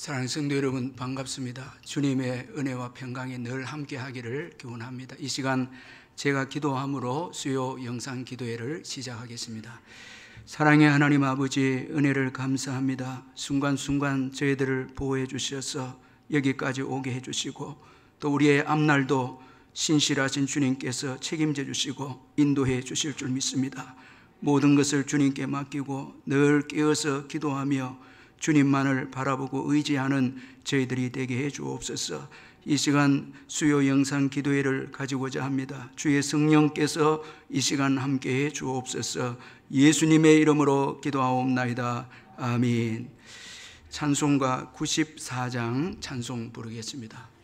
사랑하는 성도 여러분, 반갑습니다. 주님의 은혜와 평강이 늘 함께 하기를 기원합니다. 이 시간 제가 기도함으로 수요 영상 기도회를 시작하겠습니다. 사랑의 하나님 아버지, 은혜를 감사합니다. 순간순간 저희들을 보호해 주셔서 여기까지 오게 해주시고, 또 우리의 앞날도 신실하신 주님께서 책임져 주시고 인도해 주실 줄 믿습니다. 모든 것을 주님께 맡기고 늘 깨어서 기도하며 주님만을 바라보고 의지하는 저희들이 되게 해 주옵소서. 이 시간 수요 영상 기도회를 가지고자 합니다. 주의 성령께서 이 시간 함께 해 주옵소서. 예수님의 이름으로 기도하옵나이다. 아멘. 찬송가 94장 찬송 부르겠습니다.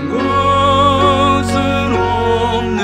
것은 없네.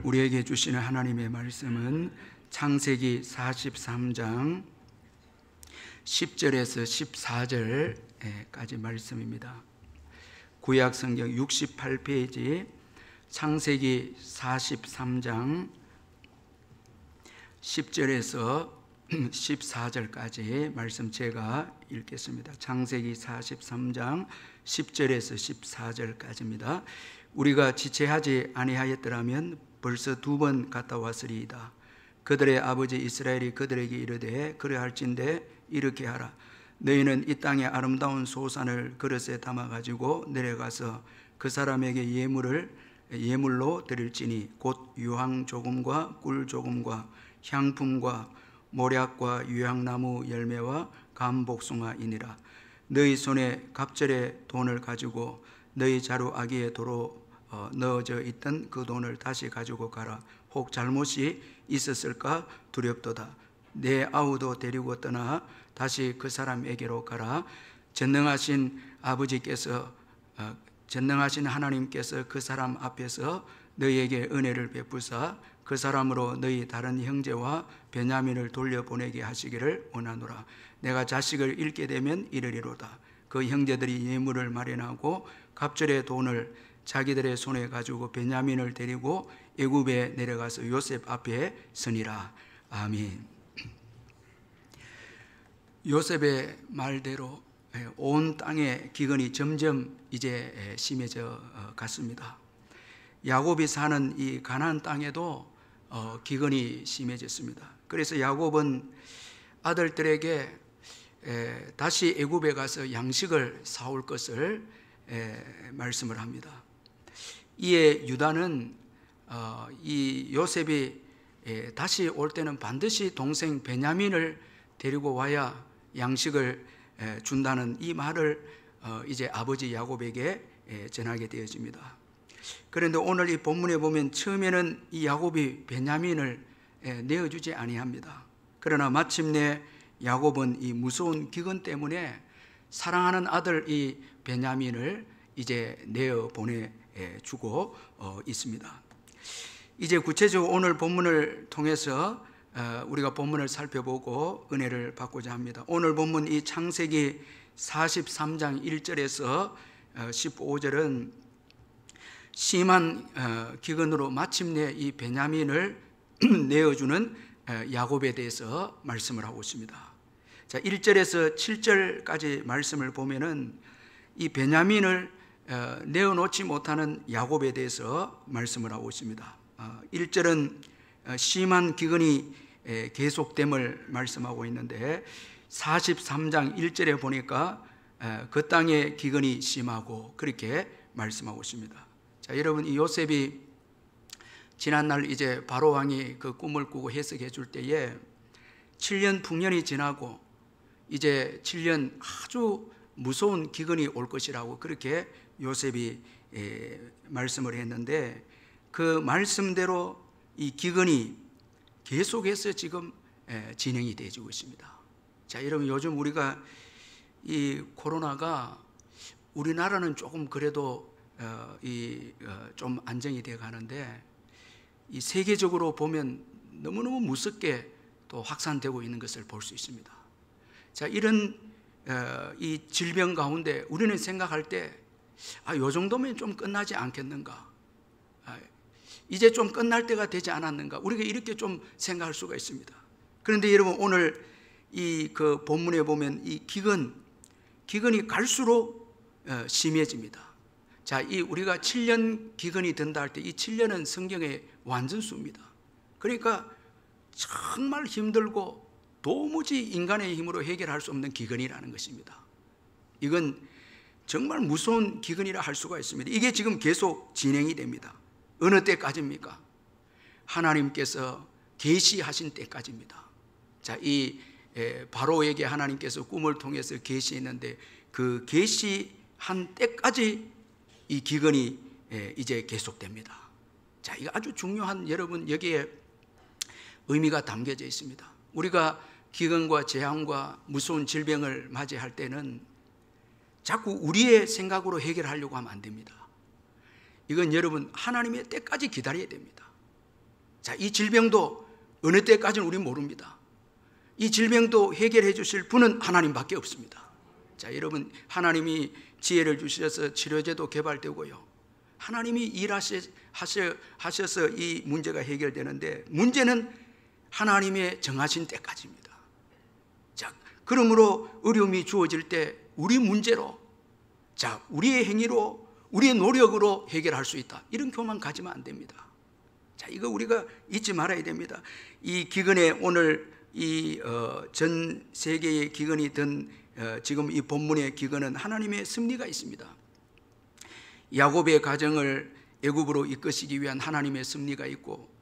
우리에게 주시는 하나님의 말씀은 창세기 43장 10절에서 14절까지 말씀입니다. 구약 성경 68페이지 창세기 43장 10절에서 14절까지 말씀 제가 읽겠습니다. 창세기 43장 10절에서 14절까지입니다. 우리가 지체하지 아니하였더라면 벌써 2번 갔다 왔으리이다. 그들의 아버지 이스라엘이 그들에게 이르되 그러할진대 이렇게 하라. 너희는 이 땅의 아름다운 소산을 그릇에 담아가지고 내려가서 그 사람에게 예물로 드릴지니 곧 유황 조금과 꿀 조금과 향품과 모략과 유향나무 열매와 감복숭아이니라. 너희 손에 갑절의 돈을 가지고 너희 자루 아기의 도로 넣어져 있던 그 돈을 다시 가지고 가라. 혹 잘못이 있었을까 두렵도다. 내 아우도 데리고 떠나 다시 그 사람에게로 가라. 전능하신 하나님께서 그 사람 앞에서 너희에게 은혜를 베푸사 그 사람으로 너희 다른 형제와 베냐민을 돌려보내게 하시기를 원하노라. 내가 자식을 잃게 되면 이르리로다. 그 형제들이 예물을 마련하고 갑절의 돈을 자기들의 손에 가지고 베냐민을 데리고 애굽에 내려가서 요셉 앞에 서니라. 아멘. 요셉의 말대로 온 땅의 기근이 점점 이제 심해져 갔습니다. 야곱이 사는 이 가나안 땅에도 기근이 심해졌습니다. 그래서 야곱은 아들들에게 다시 애굽에 가서 양식을 사올 것을 말씀을 합니다. 이에 유다는 이 요셉이 다시 올 때는 반드시 동생 베냐민을 데리고 와야 양식을 준다는 이 말을 이제 아버지 야곱에게 전하게 되어집니다. 그런데 오늘 이 본문에 보면 처음에는 이 야곱이 베냐민을 내어주지 아니합니다. 그러나 마침내 야곱은 이 무서운 기근 때문에 사랑하는 아들 이 베냐민을 이제 내어 보내주고 있습니다. 이제 구체적으로 오늘 본문을 통해서 우리가 본문을 살펴보고 은혜를 받고자 합니다. 오늘 본문 이 창세기 43장 1절에서 15절은 심한 기근으로 마침내 이 베냐민을 내어주는 야곱에 대해서 말씀을 하고 있습니다. 자, 1절에서 7절까지 말씀을 보면은 이 베냐민을 내어놓지 못하는 야곱에 대해서 말씀을 하고 있습니다. 1절은 심한 기근이 계속됨을 말씀하고 있는데 43장 1절에 보니까 그 땅의 기근이 심하고 그렇게 말씀하고 있습니다. 자, 여러분 이 요셉이 지난날 이제 바로 왕이 그 꿈을 꾸고 해석해 줄 때에 7년 풍년이 지나고 이제 7년 아주 무서운 기근이 올 것이라고 그렇게 요셉이 말씀을 했는데 그 말씀대로 이 기근이 계속해서 지금 진행이 되어지고 있습니다. 자, 여러분 요즘 우리가 이 코로나가 우리나라는 조금 그래도 좀 안정이 되어 가는데 이 세계적으로 보면 너무너무 무섭게 또 확산되고 있는 것을 볼 수 있습니다. 자, 이런 이 질병 가운데 우리는 생각할 때 요 정도면 좀 끝나지 않겠는가? 이제 좀 끝날 때가 되지 않았는가? 우리가 이렇게 좀 생각할 수가 있습니다. 그런데 여러분 오늘 이 그 본문에 보면 이 기근이 갈수록 심해집니다. 자, 이 우리가 7년 기근이 든다 할 때 이 7년은 성경의 완전수입니다. 그러니까 정말 힘들고 도무지 인간의 힘으로 해결할 수 없는 기근이라는 것입니다. 이건 정말 무서운 기근이라 할 수가 있습니다. 이게 지금 계속 진행이 됩니다. 어느 때까지입니까? 하나님께서 계시하신 때까지입니다. 자, 이 바로에게 하나님께서 꿈을 통해서 계시했는데 그 계시한 때까지 이 기근이 이제 계속됩니다. 자, 이거 아주 중요한 여러분 여기에 의미가 담겨져 있습니다. 우리가 기근과 재앙과 무서운 질병을 맞이할 때는 자꾸 우리의 생각으로 해결하려고 하면 안 됩니다. 이건 여러분 하나님의 때까지 기다려야 됩니다. 자, 이 질병도 어느 때까지는 우리 모릅니다. 이 질병도 해결해 주실 분은 하나님밖에 없습니다. 자, 여러분, 하나님이 지혜를 주셔서 치료제도 개발되고요, 하나님이 일하셔서 이 문제가 해결되는데, 문제는 하나님의 정하신 때까지입니다. 자, 그러므로 어려움이 주어질 때 우리 문제로, 자, 우리의 행위로, 우리의 노력으로 해결할 수 있다, 이런 교만 가지면 안 됩니다. 자, 이거 우리가 잊지 말아야 됩니다. 이 기근에 오늘 전 세계의 기근이 든 지금 이 본문의 기근은 하나님의 섭리가 있습니다. 야곱의 가정을 애굽으로 이끄시기 위한 하나님의 섭리가 있고,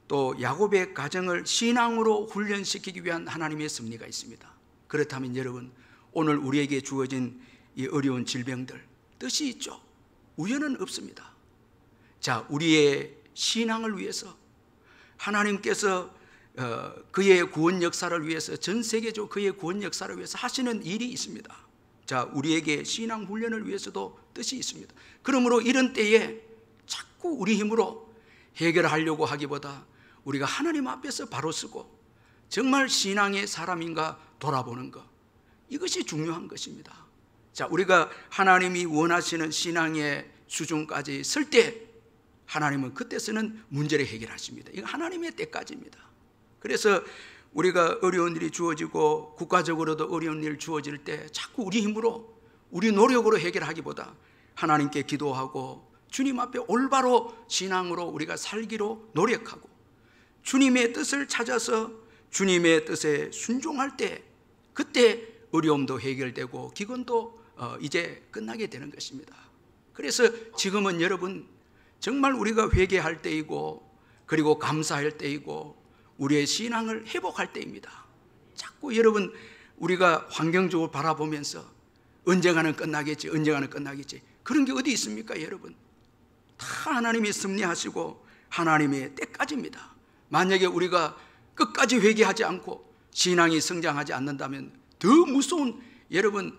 또 야곱의 가정을 신앙으로 훈련시키기 위한 하나님의 섭리가 있습니다. 그렇다면 여러분, 오늘 우리에게 주어진 이 어려운 질병들, 뜻이 있죠. 우연은 없습니다. 자, 우리의 신앙을 위해서 하나님께서 그의 구원 역사를 위해서, 전 세계적으로 그의 구원 역사를 위해서 하시는 일이 있습니다. 자, 우리에게 신앙 훈련을 위해서도 뜻이 있습니다. 그러므로 이런 때에 자꾸 우리 힘으로 해결하려고 하기보다 우리가 하나님 앞에서 바로 서고 정말 신앙의 사람인가 돌아보는 것, 이것이 중요한 것입니다. 자, 우리가 하나님이 원하시는 신앙의 수준까지 설 때 하나님은 그때서는 문제를 해결하십니다. 이거 하나님의 때까지입니다. 그래서 우리가 어려운 일이 주어지고 국가적으로도 어려운 일 주어질 때 자꾸 우리 힘으로, 우리 노력으로 해결하기보다 하나님께 기도하고 주님 앞에 올바로 신앙으로 우리가 살기로 노력하고 주님의 뜻을 찾아서 주님의 뜻에 순종할 때, 그때 어려움도 해결되고 기근도 이제 끝나게 되는 것입니다. 그래서 지금은 여러분, 정말 우리가 회개할 때이고, 그리고 감사할 때이고, 우리의 신앙을 회복할 때입니다. 자꾸 여러분, 우리가 환경적으로 바라보면서 언젠가는 끝나겠지, 언젠가는 끝나겠지, 그런 게 어디 있습니까? 여러분, 다 하나님이 섭리하시고 하나님의 때까지입니다. 만약에 우리가 끝까지 회개하지 않고 신앙이 성장하지 않는다면 더 무서운, 여러분,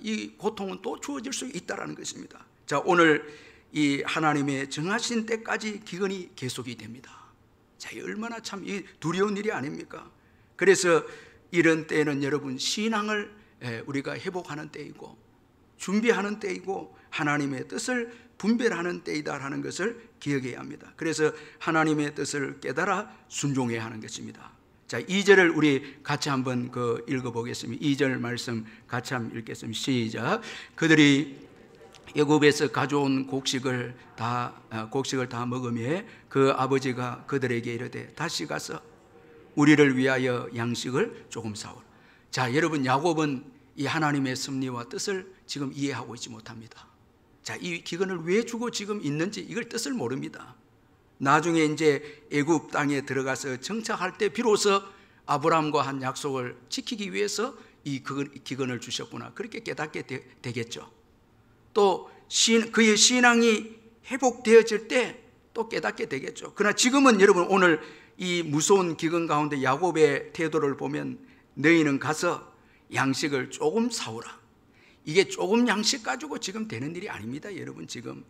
이 고통은 또 주어질 수 있다는 것입니다. 자, 오늘 이 하나님의 정하신 때까지 기근이 계속이 됩니다. 자, 이 얼마나 참 두려운 일이 아닙니까? 그래서 이런 때는 여러분, 신앙을 우리가 회복하는 때이고 준비하는 때이고 하나님의 뜻을 분별하는 때이다라는 것을 기억해야 합니다. 그래서 하나님의 뜻을 깨달아 순종해야 하는 것입니다. 자, 2절을 우리 같이 한번 읽어보겠습니다. 2절 말씀 같이 한번 읽겠습니다. 시작. 그들이 애굽에서 가져온 곡식을 다 먹으며 그 아버지가 그들에게 이르되 다시 가서 우리를 위하여 양식을 조금 사오라. 자, 여러분, 야곱은 이 하나님의 섭리와 뜻을 지금 이해하고 있지 못합니다. 자, 이 기근을 왜 주고 지금 있는지 이걸 뜻을 모릅니다. 나중에 이제 애굽 땅에 들어가서 정착할 때 비로소 아브라함과 한 약속을 지키기 위해서 이 기근을 주셨구나, 그렇게 깨닫게 되겠죠. 또 그의 신앙이 회복되어질 때 또 깨닫게 되겠죠. 그러나 지금은 여러분, 오늘 이 무서운 기근 가운데 야곱의 태도를 보면 너희는 가서 양식을 조금 사오라. 이게 조금 양식 가지고 지금 되는 일이 아닙니다. 여러분, 지금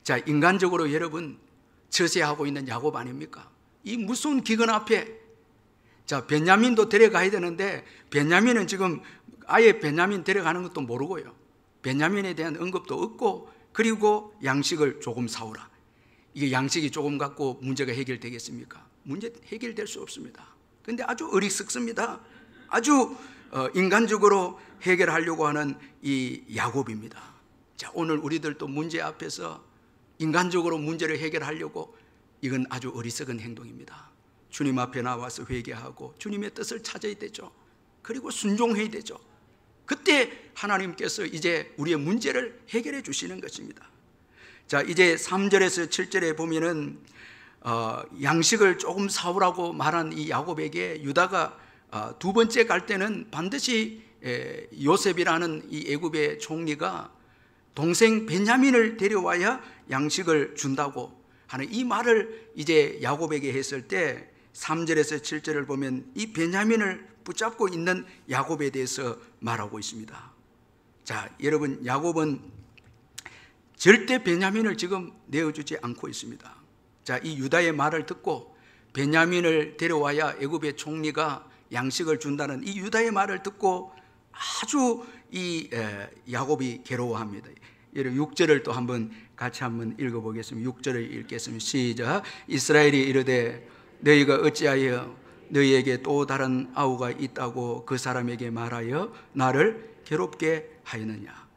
자, 인간적으로 여러분 처세하고 있는 야곱 아닙니까? 이 무서운 기근 앞에, 자, 베냐민도 데려가야 되는데 베냐민은 지금 아예 베냐민 데려가는 것도 모르고요, 베냐민에 대한 언급도 없고, 그리고 양식을 조금 사오라. 이게 양식이 조금 갖고 문제가 해결되겠습니까? 문제 해결될 수 없습니다. 그런데 아주 어리석습니다. 아주 인간적으로 해결하려고 하는 이 야곱입니다. 자, 오늘 우리들도 문제 앞에서 인간적으로 문제를 해결하려고, 이건 아주 어리석은 행동입니다. 주님 앞에 나와서 회개하고 주님의 뜻을 찾아야 되죠. 그리고 순종해야 되죠. 그때 하나님께서 이제 우리의 문제를 해결해 주시는 것입니다. 자, 이제 3절에서 7절에 보면은 양식을 조금 사오라고 말한 이 야곱에게 유다가 두 번째 갈 때는 반드시 요셉이라는 이 애굽의 총리가 동생 베냐민을 데려와야 양식을 준다고 하는 이 말을 이제 야곱에게 했을 때 3절에서 7절을 보면 이 베냐민을 붙잡고 있는 야곱에 대해서 말하고 있습니다. 자, 여러분, 야곱은 절대 베냐민을 지금 내어주지 않고 있습니다. 자, 이 유다의 말을 듣고 베냐민을 데려와야 애굽의 총리가 양식을 준다는 이 유다의 말을 듣고 아주 이 야곱이 괴로워합니다. 6절을 또 한번 같이 한번 읽어보겠습니다. 6절을 읽겠습니다. 시작. 이스라엘이 이르되 너희가 어찌하여 너희에게 또 다른 아우가 있다고 그 사람에게 말하여 나를 괴롭게 하였느냐.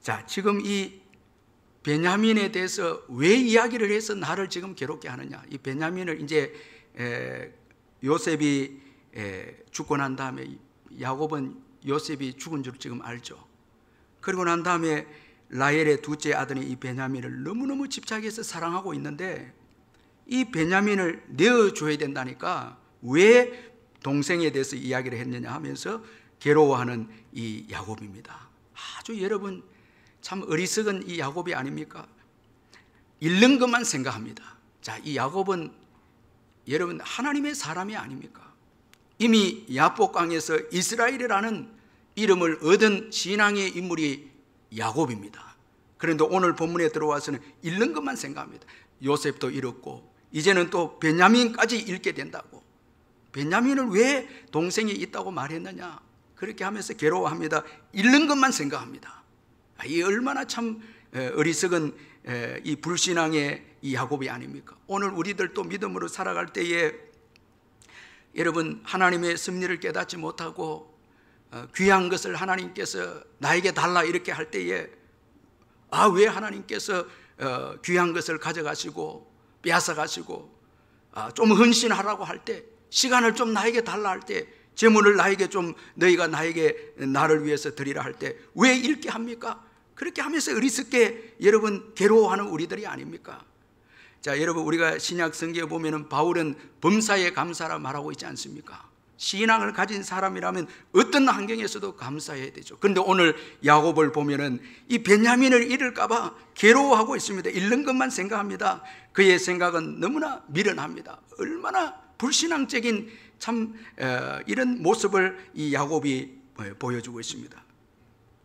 자, 지금 이 베냐민에 대해서 왜 이야기를 해서 나를 지금 괴롭게 하느냐. 이 베냐민을 이제 요셉이 죽고 난 다음에 야곱은 요셉이 죽은 줄 지금 알죠. 그리고 난 다음에 라헬의 둘째 아들인 이 베냐민을 너무너무 집착해서 사랑하고 있는데 이 베냐민을 내어줘야 된다니까 왜 동생에 대해서 이야기를 했느냐 하면서 괴로워하는 이 야곱입니다. 아주 여러분 참 어리석은 이 야곱이 아닙니까? 잃는 것만 생각합니다. 자, 이 야곱은 여러분 하나님의 사람이 아닙니까? 이미 야복강에서 이스라엘이라는 이름을 얻은 신앙의 인물이 야곱입니다. 그런데 오늘 본문에 들어와서는 잃는 것만 생각합니다. 요셉도 잃었고 이제는 또 베냐민까지 잃게 된다고. 베냐민을 왜 동생이 있다고 말했느냐, 그렇게 하면서 괴로워합니다. 잃는 것만 생각합니다. 이 얼마나 참 어리석은 이 불신앙의 이 야곱이 아닙니까? 오늘 우리들도 믿음으로 살아갈 때에 여러분 하나님의 섭리를 깨닫지 못하고 귀한 것을 하나님께서 나에게 달라 이렇게 할 때에 왜 하나님께서 귀한 것을 가져가시고 빼앗아 가시고 좀 헌신하라고 할 때, 시간을 좀 나에게 달라 할 때, 재물을 나에게 좀 너희가 나에게 나를 위해서 드리라 할 때 왜 잃게 합니까? 그렇게 하면서 어리석게 여러분 괴로워하는 우리들이 아닙니까? 자, 여러분 우리가 신약 성경에 보면은 바울은 범사에 감사라 말하고 있지 않습니까? 신앙을 가진 사람이라면 어떤 환경에서도 감사해야 되죠. 그런데 오늘 야곱을 보면은 이 베냐민을 잃을까봐 괴로워하고 있습니다. 잃는 것만 생각합니다. 그의 생각은 너무나 미련합니다. 얼마나 불신앙적인 참 이런 모습을 이 야곱이 보여주고 있습니다.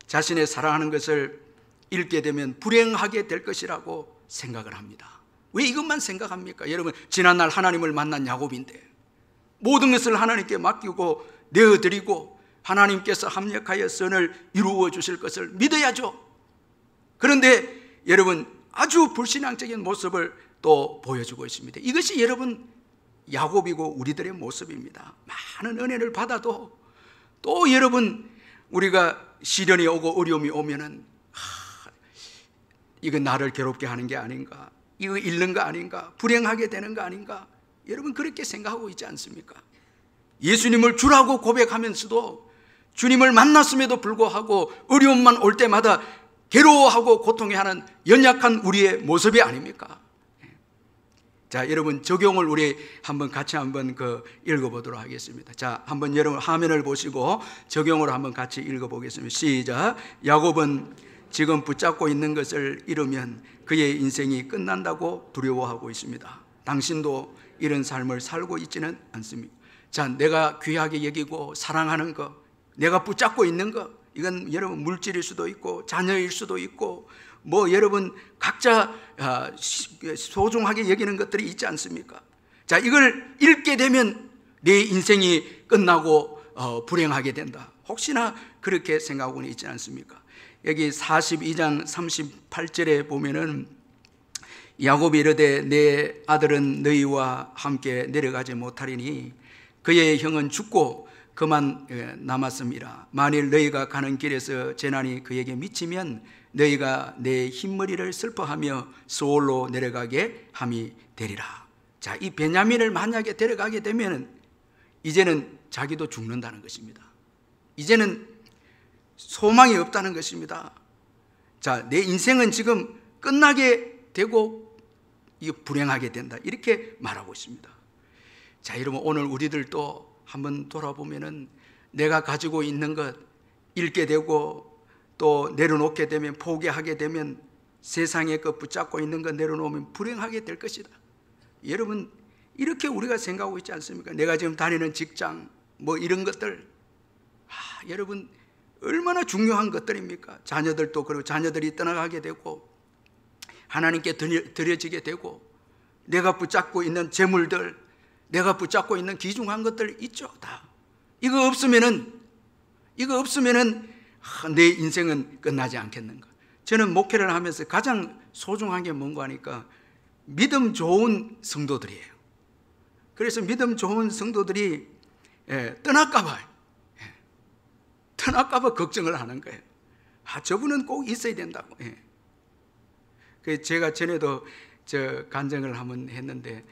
자신의 사랑하는 것을 잃게 되면 불행하게 될 것이라고 생각을 합니다. 왜 이것만 생각합니까? 여러분 지난날 하나님을 만난 야곱인데 모든 것을 하나님께 맡기고 내어드리고 하나님께서 합력하여 선을 이루어 주실 것을 믿어야죠. 그런데 여러분 아주 불신앙적인 모습을 또 보여주고 있습니다. 이것이 여러분 야곱이고 우리들의 모습입니다. 많은 은혜를 받아도 또 여러분 우리가 시련이 오고 어려움이 오면은 이거 나를 괴롭게 하는 게 아닌가, 이거 잃는 거 아닌가, 불행하게 되는 거 아닌가, 여러분 그렇게 생각하고 있지 않습니까? 예수님을 주라고 고백하면서도 주님을 만났음에도 불구하고 어려움만 올 때마다 괴로워하고 고통해하는 연약한 우리의 모습이 아닙니까? 자, 여러분 적용을 우리 같이 한번 읽어보도록 하겠습니다. 자, 한번 여러분 화면을 보시고 적용으로 한번 같이 읽어보겠습니다. 시작. 야곱은 지금 붙잡고 있는 것을 잃으면 그의 인생이 끝난다고 두려워하고 있습니다. 당신도 이런 삶을 살고 있지는 않습니까? 자, 내가 귀하게 여기고 사랑하는 것, 내가 붙잡고 있는 것, 이건 여러분 물질일 수도 있고 자녀일 수도 있고 여러분 각자 소중하게 여기는 것들이 있지 않습니까? 자, 이걸 잃게 되면 내 인생이 끝나고 불행하게 된다. 혹시나 그렇게 생각하고는 있지 않습니까? 여기 42장 38절에 보면은 야곱이 이르되 내 아들은 너희와 함께 내려가지 못하리니 그의 형은 죽고 그만 남았음이라. 만일 너희가 가는 길에서 재난이 그에게 미치면 너희가 내 흰머리를 슬퍼하며 소올로 내려가게 함이 되리라. 자, 이 베냐민을 만약에 데려가게 되면 이제는 자기도 죽는다는 것입니다. 이제는 소망이 없다는 것입니다. 자, 내 인생은 지금 끝나게 되고 이게 불행하게 된다, 이렇게 말하고 있습니다. 자, 여러분 오늘 우리들도 한번 돌아보면은 내가 가지고 있는 것 잃게 되고 또 내려놓게 되면, 포기하게 되면, 세상에 붙잡고 있는 것 내려놓으면 불행하게 될 것이다. 여러분 이렇게 우리가 생각하고 있지 않습니까? 내가 지금 다니는 직장 이런 것들 여러분 얼마나 중요한 것들입니까? 자녀들도 그리고 자녀들이 떠나가게 되고 하나님께 드려지게 되고 내가 붙잡고 있는 재물들, 내가 붙잡고 있는 귀중한 것들 있죠. 다. 이거 없으면은 내 인생은 끝나지 않겠는가. 저는 목회를 하면서 가장 소중한 게 뭔가 하니까 믿음 좋은 성도들이에요. 그래서 믿음 좋은 성도들이 떠날까 봐 걱정을 하는 거예요. 저분은 꼭 있어야 된다고. 제가 전에도 간증을 한번 했는데,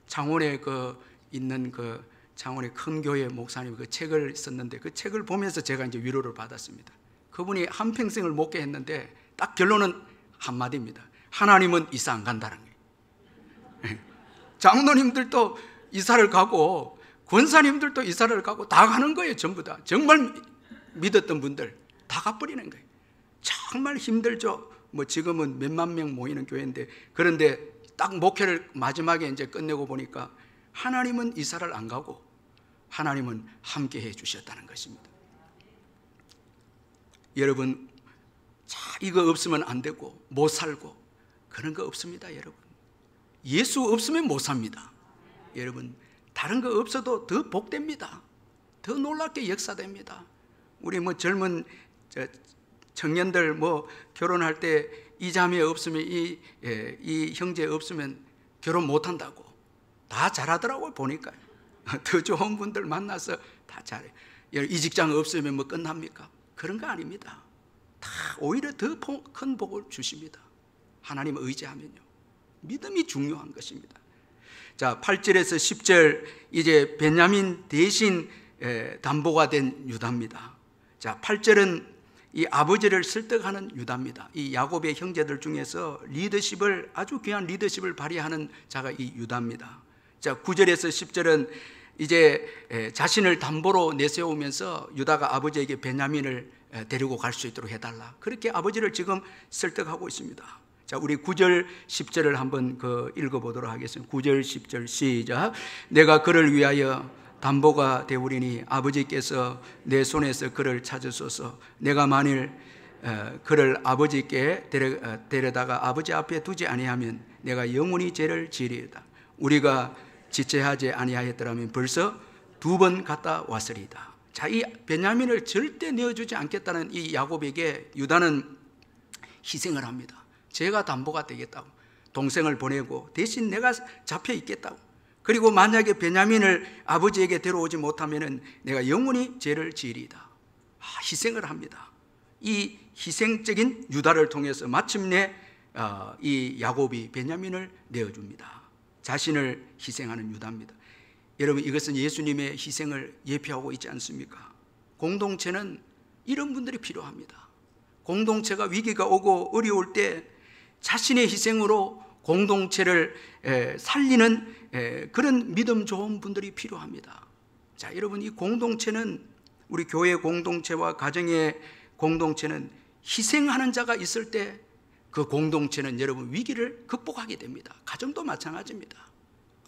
창원에 있는 창원의 큰 교회 목사님 책을 썼는데, 그 책을 보면서 제가 이제 위로를 받았습니다. 그분이 한평생을 목회했는데 딱 결론은 한마디입니다. 하나님은 이사 안 간다는 거예요. 장로님들도 이사를 가고 권사님들도 이사를 가고 다 가는 거예요. 전부 다. 정말 믿었던 분들 다 가버리는 거예요. 정말 힘들죠. 지금은 몇만 명 모이는 교회인데, 그런데 딱 목회를 마지막에 이제 끝내고 보니까 하나님은 이사를 안 가고 하나님은 함께 해 주셨다는 것입니다. 여러분, 이거 없으면 안 되고 못 살고 그런 거 없습니다. 여러분, 예수 없으면 못 삽니다. 여러분, 다른 거 없어도 더 복됩니다. 더 놀랍게 역사됩니다. 우리 젊은 청년들 결혼할 때 이 자매 없으면 이 형제 없으면 결혼 못 한다고 다 잘하더라고요. 보니까요. 더 좋은 분들 만나서 다 잘해. 이 직장 없으면 끝납니까? 그런 거 아닙니다. 다 오히려 더 큰 복을 주십니다. 하나님 의지하면요. 믿음이 중요한 것입니다. 자, 8절에서 10절, 이제 베냐민 대신 담보가 된 유다입니다. 자, 8절은 이 아버지를 설득하는 유다입니다. 이 야곱의 형제들 중에서 아주 귀한 리더십을 발휘하는 자가 이 유다입니다. 자, 9절에서 10절은 이제 자신을 담보로 내세우면서 유다가 아버지에게 베냐민을 데리고 갈 수 있도록 해달라, 그렇게 아버지를 지금 설득하고 있습니다. 자, 우리 9절 10절을 한번 읽어보도록 하겠습니다. 9절 10절 시작. 내가 그를 위하여 담보가 되오리니 아버지께서 내 손에서 그를 찾으소서. 내가 만일 그를 아버지께 데려다가 아버지 앞에 두지 아니하면 내가 영원히 죄를 지리이다. 우리가 지체하지 아니하였더라면 벌써 2번 갔다 왔으리이다. 자, 이 베냐민을 절대 내어주지 않겠다는 이 야곱에게 유다는 희생을 합니다. 제가 담보가 되겠다고, 동생을 보내고 대신 내가 잡혀 있겠다고, 그리고 만약에 베냐민을 아버지에게 데려오지 못하면 내가 영원히 죄를 지으리이다. 희생을 합니다. 이 희생적인 유다를 통해서 마침내 이 야곱이 베냐민을 내어줍니다. 자신을 희생하는 유다입니다. 여러분, 이것은 예수님의 희생을 예표하고 있지 않습니까? 공동체는 이런 분들이 필요합니다. 공동체가 위기가 오고 어려울 때 자신의 희생으로 공동체를 살리는 그런 믿음 좋은 분들이 필요합니다. 자, 여러분, 이 공동체는, 우리 교회 공동체와 가정의 공동체는 희생하는 자가 있을 때 그 공동체는 여러분 위기를 극복하게 됩니다. 가정도 마찬가지입니다.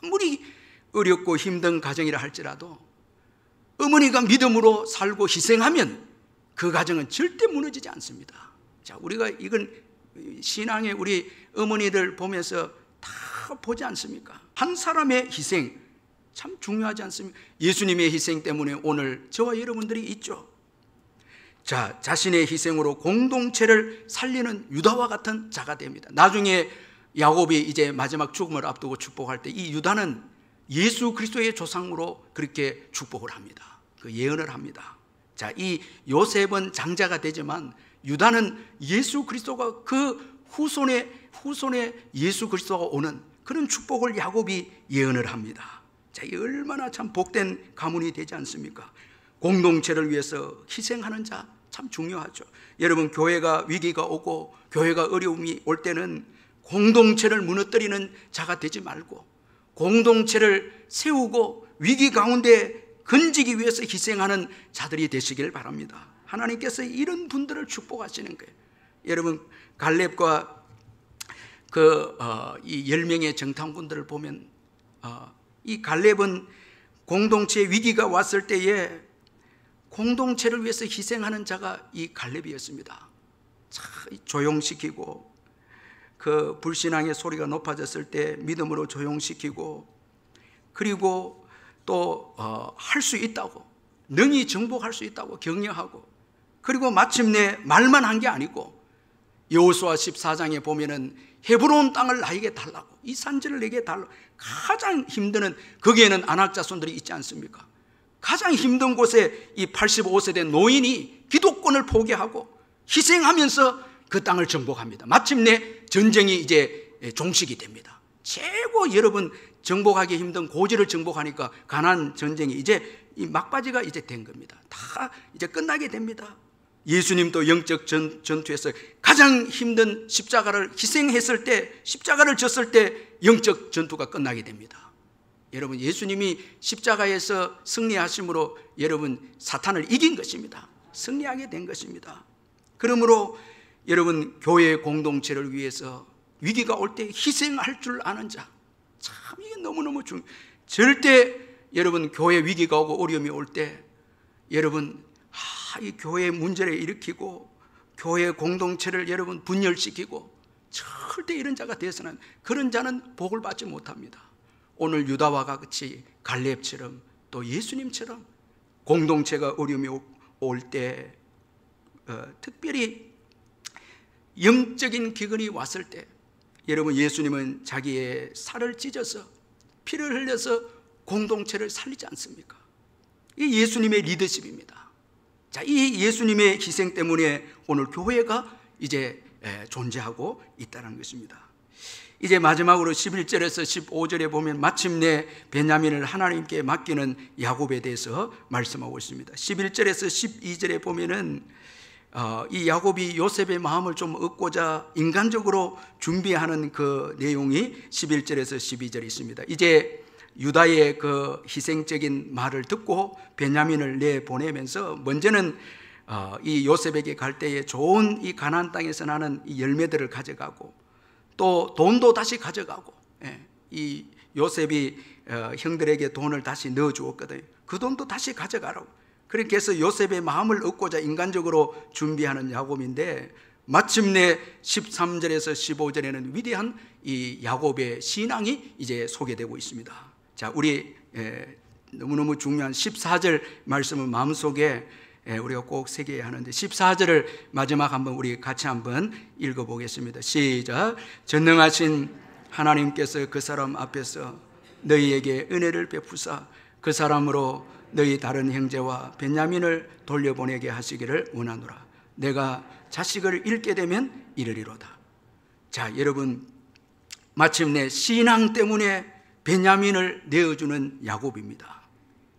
아무리 어렵고 힘든 가정이라 할지라도 어머니가 믿음으로 살고 희생하면 그 가정은 절대 무너지지 않습니다. 자, 우리가 이건 신앙의 우리 어머니들 보면서 다 보지 않습니까? 한 사람의 희생 참 중요하지 않습니까? 예수님의 희생 때문에 오늘 저와 여러분들이 있죠. 자, 자신의 희생으로 공동체를 살리는 유다와 같은 자가 됩니다. 나중에 야곱이 이제 마지막 죽음을 앞두고 축복할 때 이 유다는 예수 그리스도의 조상으로 그렇게 축복을 합니다. 그 예언을 합니다. 자, 이 요셉은 장자가 되지만 유다는 예수 그리스도가 그 후손에 예수 그리스도가 오는 그런 축복을 야곱이 예언을 합니다. 자, 이 얼마나 참 복된 가문이 되지 않습니까? 공동체를 위해서 희생하는 자 참 중요하죠. 여러분, 교회가 위기가 오고 교회가 어려움이 올 때는 공동체를 무너뜨리는 자가 되지 말고 공동체를 세우고 위기 가운데 건지기 위해서 희생하는 자들이 되시길 바랍니다. 하나님께서 이런 분들을 축복하시는 거예요. 여러분, 갈렙과 이 10명의 정탐꾼들을 보면 이 갈렙은 공동체에 위기가 왔을 때에 공동체를 위해서 희생하는 자가 이 갈렙이었습니다. 참 조용시키고 그 불신앙의 소리가 높아졌을 때 믿음으로 조용시키고, 그리고 또 할 수 있다고, 능히 정복할 수 있다고 격려하고, 그리고 마침내 말만 한 게 아니고 여호수아 14장에 보면은 헤브론 땅을 나에게 달라고, 이 산지를 내게 달라고. 가장 힘든, 거기에는 안악 자손들이 있지 않습니까? 가장 힘든 곳에 이 85세대 노인이 기득권을 포기하고 희생하면서 그 땅을 정복합니다. 마침내 전쟁이 이제 종식이 됩니다. 최고 여러분 정복하기 힘든 고지를 정복하니까 가나안 전쟁이 이제 이 막바지가 이제 된 겁니다. 다 이제 끝나게 됩니다. 예수님도 영적 전투에서 가장 힘든 십자가를 희생했을 때, 십자가를 졌을 때 영적 전투가 끝나게 됩니다. 여러분, 예수님이 십자가에서 승리하심으로 여러분 사탄을 이긴 것입니다. 승리하게 된 것입니다. 그러므로 여러분, 교회 공동체를 위해서 위기가 올 때 희생할 줄 아는 자, 참 이게 너무너무 절대 여러분 교회 위기가 오고 어려움이 올 때 여러분 이 교회 문제를 일으키고 교회 공동체를 여러분 분열시키고 절대 이런 자가 되어서는, 그런 자는 복을 받지 못합니다. 오늘 유다와 같이 갈렙처럼 또 예수님처럼 공동체가 어려움이 올 때 특별히 영적인 기근이 왔을 때 여러분, 예수님은 자기의 살을 찢어서 피를 흘려서 공동체를 살리지 않습니까? 이 예수님의 리더십입니다. 자, 이 예수님의 희생 때문에 오늘 교회가 이제 존재하고 있다는 것입니다. 이제 마지막으로 11절에서 15절에 보면 마침내 베냐민을 하나님께 맡기는 야곱에 대해서 말씀하고 있습니다. 11절에서 12절에 보면은 이 야곱이 요셉의 마음을 좀 얻고자 인간적으로 준비하는 그 내용이 11절에서 12절에 있습니다. 이제 유다의 그 희생적인 말을 듣고 베냐민을 내보내면서 먼저는 이 요셉에게 갈 때에 좋은 이 가나안 땅에서 나는 이 열매들을 가져가고 또 돈도 다시 가져가고, 이 요셉이 형들에게 돈을 다시 넣어주었거든요. 그 돈도 다시 가져가라고. 그렇게 해서 요셉의 마음을 얻고자 인간적으로 준비하는 야곱인데, 마침내 13절에서 15절에는 위대한 이 야곱의 신앙이 이제 소개되고 있습니다. 자, 우리 너무너무 중요한 14절 말씀을 마음속에 우리가 꼭 새겨야 하는데, 14절을 마지막 한번 우리 같이 한번 읽어보겠습니다. 시작. 전능하신 하나님께서 그 사람 앞에서 너희에게 은혜를 베푸사 그 사람으로 너희 다른 형제와 베냐민을 돌려보내게 하시기를 원하노라. 내가 자식을 잃게 되면 이르리로다. 자, 여러분, 마침내 신앙 때문에 베냐민을 내어주는 야곱입니다.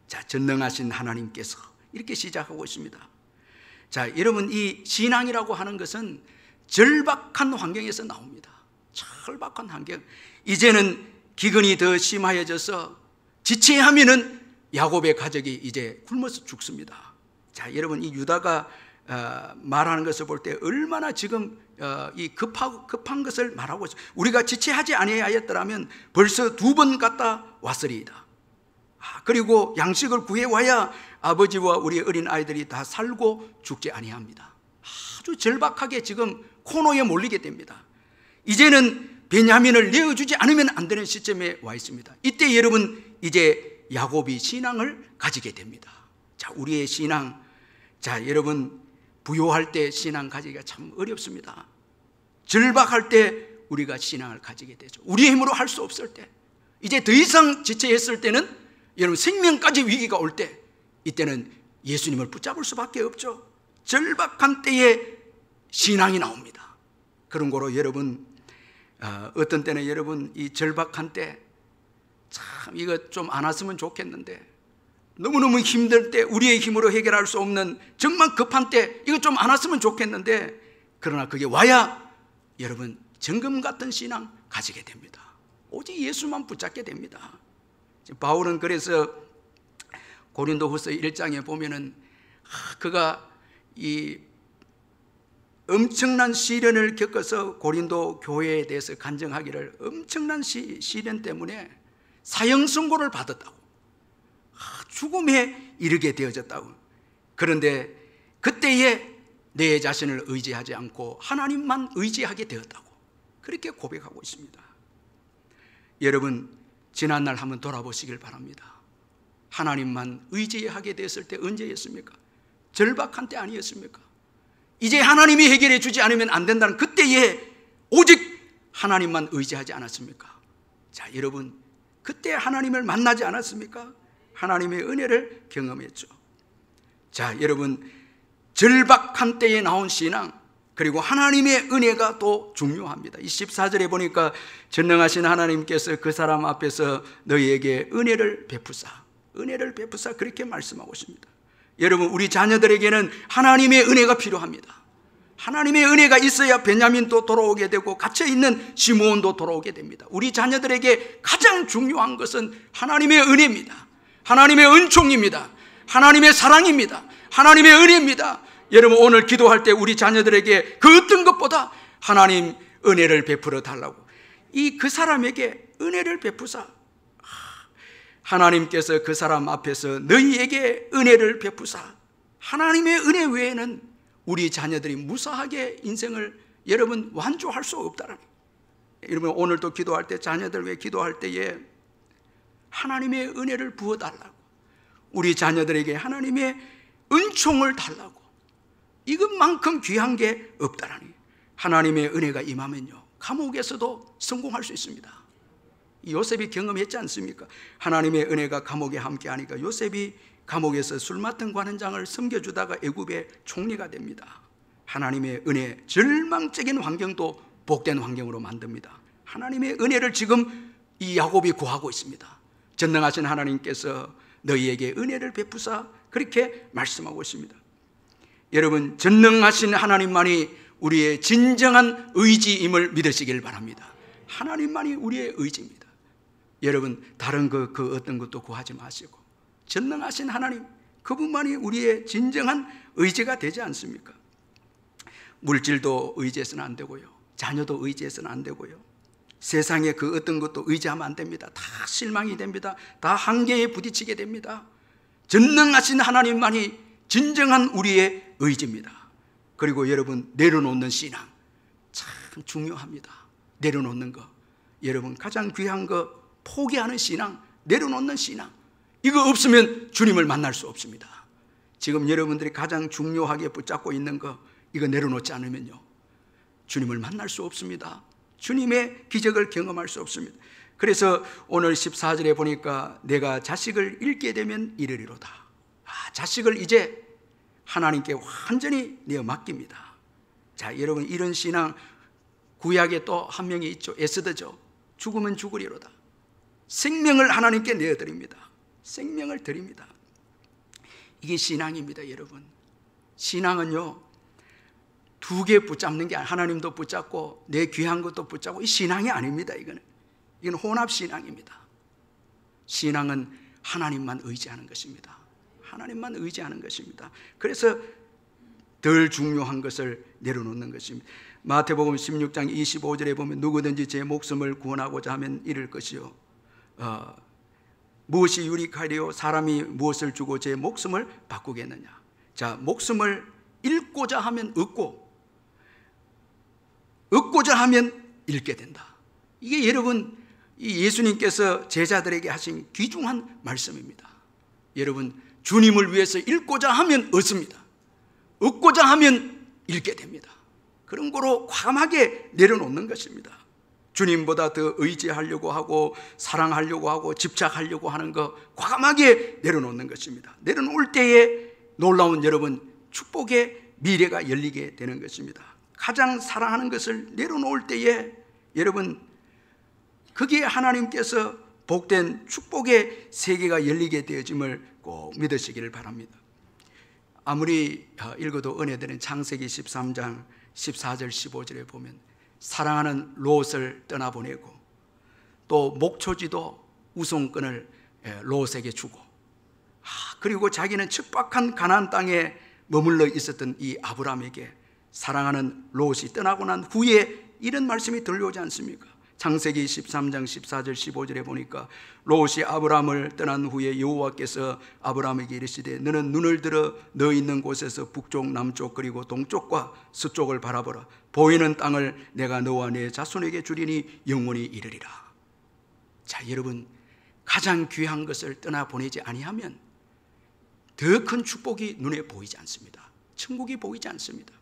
자, 전능하신 하나님께서 이렇게 시작하고 있습니다. 자, 여러분, 이 신앙이라고 하는 것은 절박한 환경에서 나옵니다. 절박한 환경. 이제는 기근이 더 심하여져서 지체하면은 야곱의 가족이 이제 굶어서 죽습니다. 자, 여러분, 이 유다가 말하는 것을 볼 때 얼마나 지금 이 급한 것을 말하고 있어요. 우리가 지체하지 아니하였더라면 벌써 2번 갔다 왔으리이다. 그리고 양식을 구해와야 아버지와 우리 어린 아이들이 다 살고 죽지 아니합니다. 아주 절박하게 지금 코너에 몰리게 됩니다. 이제는 베냐민을 내어주지 않으면 안 되는 시점에 와 있습니다. 이때 여러분, 이제 야곱이 신앙을 가지게 됩니다. 자, 우리의 신앙, 자, 여러분, 부요할 때 신앙 가지기가 참 어렵습니다. 절박할 때 우리가 신앙을 가지게 되죠. 우리의 힘으로 할 수 없을 때, 이제 더 이상 지체했을 때는 여러분, 생명까지 위기가 올 때, 이때는 예수님을 붙잡을 수밖에 없죠. 절박한 때에 신앙이 나옵니다. 그런 거로 여러분, 어떤 때는 여러분, 이 절박한 때 참 이거 좀 안 왔으면 좋겠는데, 너무너무 힘들 때, 우리의 힘으로 해결할 수 없는 정말 급한 때 이거 좀 안 왔으면 좋겠는데, 그러나 그게 와야 여러분 정금 같은 신앙 가지게 됩니다. 오직 예수만 붙잡게 됩니다. 바울은 그래서 고린도후서 1장에 보면은 그가 이 엄청난 시련을 겪어서 고린도 교회에 대해서 간증하기를, 엄청난 시련 때문에 사형 선고를 받았다고, 죽음에 이르게 되어졌다고. 그런데 그때에 내 자신을 의지하지 않고 하나님만 의지하게 되었다고. 그렇게 고백하고 있습니다. 여러분, 지난날 한번 돌아보시길 바랍니다. 하나님만 의지하게 됐을 때 언제였습니까? 절박한 때 아니었습니까? 이제 하나님이 해결해 주지 않으면 안 된다는 그때에 오직 하나님만 의지하지 않았습니까? 자, 여러분, 그때 하나님을 만나지 않았습니까? 하나님의 은혜를 경험했죠. 자, 여러분, 절박한 때에 나온 신앙, 그리고 하나님의 은혜가 또 중요합니다. 14절에 보니까 전능하신 하나님께서 그 사람 앞에서 너희에게 은혜를 베푸사 그렇게 말씀하고 있습니다. 여러분, 우리 자녀들에게는 하나님의 은혜가 필요합니다. 하나님의 은혜가 있어야 베냐민도 돌아오게 되고 갇혀있는 시므온도 돌아오게 됩니다. 우리 자녀들에게 가장 중요한 것은 하나님의 은혜입니다. 하나님의 은총입니다. 하나님의 사랑입니다. 하나님의 은혜입니다. 여러분, 오늘 기도할 때 우리 자녀들에게 그 어떤 것보다 하나님 은혜를 베풀어 달라고, 그 사람에게 은혜를 베푸사, 하나님께서 그 사람 앞에서 너희에게 은혜를 베푸사. 하나님의 은혜 외에는 우리 자녀들이 무사하게 인생을 여러분 완주할 수 없다라는 거예요. 여러분, 오늘도 기도할 때, 자녀들 위해 기도할 때에 하나님의 은혜를 부어달라고, 우리 자녀들에게 하나님의 은총을 달라고, 이것만큼 귀한 게 없다라니. 하나님의 은혜가 임하면요, 감옥에서도 성공할 수 있습니다. 요셉이 경험했지 않습니까? 하나님의 은혜가 감옥에 함께하니까 요셉이 감옥에서 술 맡은 관원장을 섬겨주다가 애굽의 총리가 됩니다. 하나님의 은혜, 절망적인 환경도 복된 환경으로 만듭니다. 하나님의 은혜를 지금 이 야곱이 구하고 있습니다. 전능하신 하나님께서 너희에게 은혜를 베푸사 그렇게 말씀하고 있습니다. 여러분, 전능하신 하나님만이 우리의 진정한 의지임을 믿으시길 바랍니다. 하나님만이 우리의 의지입니다. 여러분, 다른 그 어떤 것도 구하지 마시고 전능하신 하나님, 그분만이 우리의 진정한 의지가 되지 않습니까? 물질도 의지해서는 안 되고요, 자녀도 의지해서는 안 되고요, 세상의 그 어떤 것도 의지하면 안 됩니다. 다 실망이 됩니다. 다 한계에 부딪히게 됩니다. 전능하신 하나님만이 진정한 우리의 의지입니다. 그리고 여러분, 내려놓는 신앙 참 중요합니다. 내려놓는 거, 여러분, 가장 귀한 거, 포기하는 신앙, 내려놓는 신앙, 이거 없으면 주님을 만날 수 없습니다. 지금 여러분들이 가장 중요하게 붙잡고 있는 거, 이거 내려놓지 않으면요, 주님을 만날 수 없습니다. 주님의 기적을 경험할 수 없습니다. 그래서 오늘 14절에 보니까 내가 자식을 잃게 되면 이르리로다. 자식을 이제 하나님께 완전히 내어 맡깁니다. 자, 여러분, 이런 신앙, 구약에 또 한 명이 있죠. 에스더죠. 죽으면 죽으리로다. 생명을 하나님께 내어드립니다. 생명을 드립니다. 이게 신앙입니다. 여러분, 신앙은요, 두 개 붙잡는 게 아니라 하나님도 붙잡고 내 귀한 것도 붙잡고, 이 신앙이 아닙니다. 이건 혼합신앙입니다. 신앙은 하나님만 의지하는 것입니다. 하나님만 의지하는 것입니다. 그래서 덜 중요한 것을 내려놓는 것입니다. 마태복음 16장 25절에 보면 누구든지 제 목숨을 구원하고자 하면 잃을 것이요, 무엇이 유익하리요? 사람이 무엇을 주고 제 목숨을 바꾸겠느냐. 자, 목숨을 잃고자 하면 얻고자 하면 잃게 된다. 이게 여러분, 예수님께서 제자들에게 하신 귀중한 말씀입니다. 여러분, 주님을 위해서 잃고자 하면 얻습니다. 얻고자 하면 잃게 됩니다. 그런 거로 과감하게 내려놓는 것입니다. 주님보다 더 의지하려고 하고 사랑하려고 하고 집착하려고 하는 거 과감하게 내려놓는 것입니다. 내려놓을 때에 놀라운 여러분, 축복의 미래가 열리게 되는 것입니다. 가장 사랑하는 것을 내려놓을 때에 여러분, 그게 하나님께서 복된 축복의 세계가 열리게 되어짐을 꼭 믿으시기를 바랍니다. 아무리 읽어도 은혜되는 창세기 13장 14절 15절에 보면 사랑하는 롯을 떠나보내고 또 목초지도 우송권을 롯에게 주고, 그리고 자기는 척박한 가나안 땅에 머물러 있었던 이 아브라함에게 사랑하는 롯이 떠나고 난 후에 이런 말씀이 들려오지 않습니까? 창세기 13장 14절 15절에 보니까 롯이 아브라함을 떠난 후에 여호와께서 아브라함에게 이르시되 너는 눈을 들어 너 있는 곳에서 북쪽 남쪽 그리고 동쪽과 서쪽을 바라보라. 보이는 땅을 내가 너와 내 자손에게 주리니 영원히 이르리라. 자, 여러분, 가장 귀한 것을 떠나보내지 아니하면 더 큰 축복이 눈에 보이지 않습니다. 천국이 보이지 않습니다.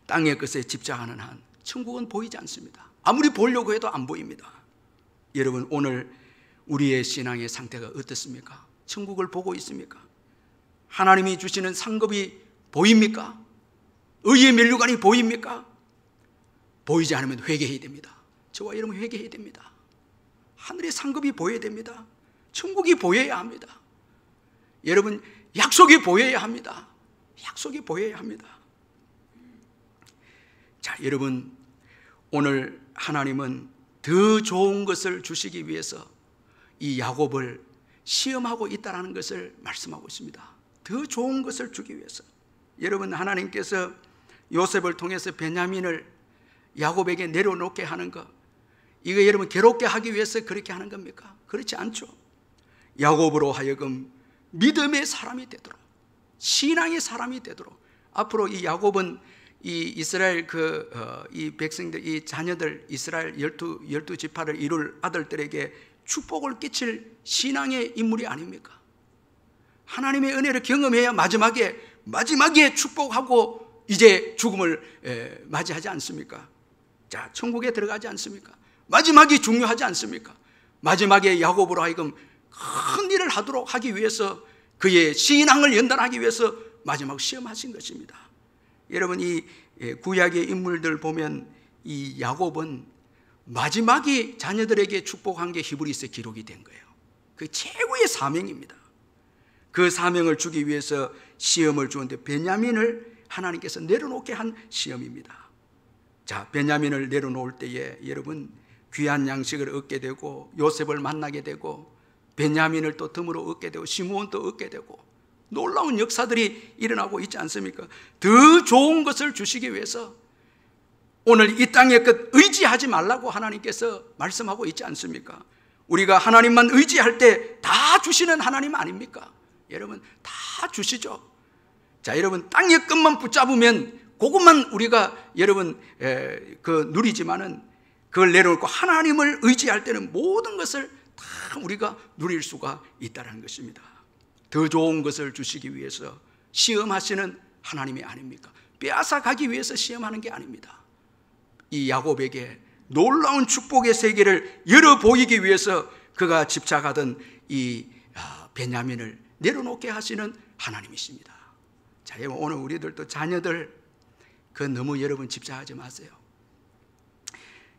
땅의 것에 집착하는 한 천국은 보이지 않습니다. 아무리 보려고 해도 안 보입니다. 여러분, 오늘 우리의 신앙의 상태가 어떻습니까? 천국을 보고 있습니까? 하나님이 주시는 상급이 보입니까? 의의 면류관이 보입니까? 보이지 않으면 회개해야 됩니다. 저와 여러분 회개해야 됩니다. 하늘의 상급이 보여야 됩니다. 천국이 보여야 합니다. 여러분, 약속이 보여야 합니다. 약속이 보여야 합니다. 자, 여러분, 오늘 하나님은 더 좋은 것을 주시기 위해서 이 야곱을 시험하고 있다는 것을 말씀하고 있습니다. 더 좋은 것을 주기 위해서. 여러분, 하나님께서 요셉을 통해서 베냐민을 야곱에게 내려놓게 하는 것, 이거 여러분 괴롭게 하기 위해서 그렇게 하는 겁니까? 그렇지 않죠. 야곱으로 하여금 믿음의 사람이 되도록, 신앙의 사람이 되도록, 앞으로 이 야곱은 이 이스라엘 이 백성들, 이 자녀들, 이스라엘 12 지파를 이룰 아들들에게 축복을 끼칠 신앙의 인물이 아닙니까? 하나님의 은혜를 경험해야 마지막에 축복하고 이제 죽음을 맞이하지 않습니까? 자, 천국에 들어가지 않습니까? 마지막이 중요하지 않습니까? 마지막에 야곱으로 하여금 큰 일을 하도록 하기 위해서, 그의 신앙을 연단하기 위해서 마지막 시험하신 것입니다. 여러분, 이 구약의 인물들 보면 이 야곱은 마지막에 자녀들에게 축복한 게 히브리서에 기록이 된 거예요. 그 최고의 사명입니다. 그 사명을 주기 위해서 시험을 주는데 베냐민을 하나님께서 내려놓게 한 시험입니다. 자, 베냐민을 내려놓을 때에 여러분 귀한 양식을 얻게 되고 요셉을 만나게 되고 베냐민을 또 덤으로 얻게 되고 시므온도 얻게 되고 놀라운 역사들이 일어나고 있지 않습니까? 더 좋은 것을 주시기 위해서 오늘 이 땅의 것 의지하지 말라고 하나님께서 말씀하고 있지 않습니까? 우리가 하나님만 의지할 때 다 주시는 하나님 아닙니까? 여러분, 다 주시죠. 자, 여러분, 땅의 것만 붙잡으면 그것만 우리가 여러분 누리지만은 그걸 내려놓고 하나님을 의지할 때는 모든 것을 다 우리가 누릴 수가 있다는 것입니다. 더 좋은 것을 주시기 위해서 시험하시는 하나님이 아닙니까? 빼앗아 가기 위해서 시험하는 게 아닙니다. 이 야곱에게 놀라운 축복의 세계를 열어 보이기 위해서 그가 집착하던 이 베냐민을 내려놓게 하시는 하나님이십니다. 자, 여러분, 오늘 우리들도 자녀들 너무 여러분 집착하지 마세요.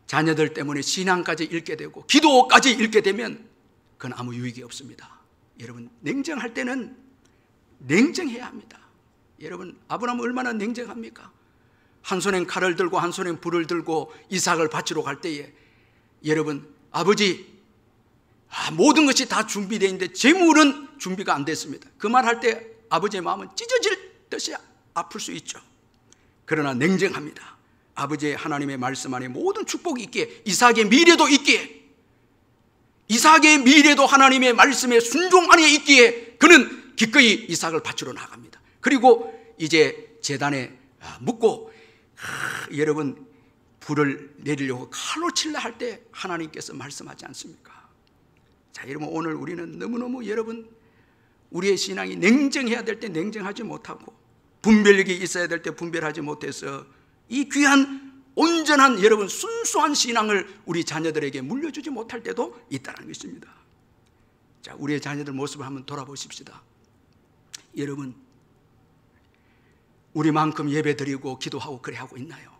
자녀들 때문에 신앙까지 잃게 되고 기도까지 잃게 되면 그건 아무 유익이 없습니다. 여러분, 냉정할 때는 냉정해야 합니다. 여러분, 아브라함은 얼마나 냉정합니까? 한 손엔 칼을 들고 한 손엔 불을 들고 이삭을 바치러 갈 때에 여러분, 아버지, 모든 것이 다 준비되어 있는데 재물은 준비가 안 됐습니다. 그 말 할 때 아버지의 마음은 찢어질 듯이 아플 수 있죠. 그러나 냉정합니다. 아버지의 하나님의 말씀 안에 모든 축복이 있기에, 이삭의 미래도 있기에, 이삭의 미래도 하나님의 말씀에 순종 안에 있기에 그는 기꺼이 이삭을 바치러 나갑니다. 그리고 이제 제단에 묻고 여러분 불을 내리려고 칼로 칠라 할 때 하나님께서 말씀하지 않습니까? 자, 여러분, 오늘 우리는 너무너무 여러분 우리의 신앙이 냉정해야 될 때 냉정하지 못하고 분별력이 있어야 될 때 분별하지 못해서 이 귀한 온전한 여러분 순수한 신앙을 우리 자녀들에게 물려주지 못할 때도 있다는 것입니다. 자, 우리의 자녀들 모습을 한번 돌아보십시다. 여러분, 우리만큼 예배드리고 기도하고 그래 하고 있나요?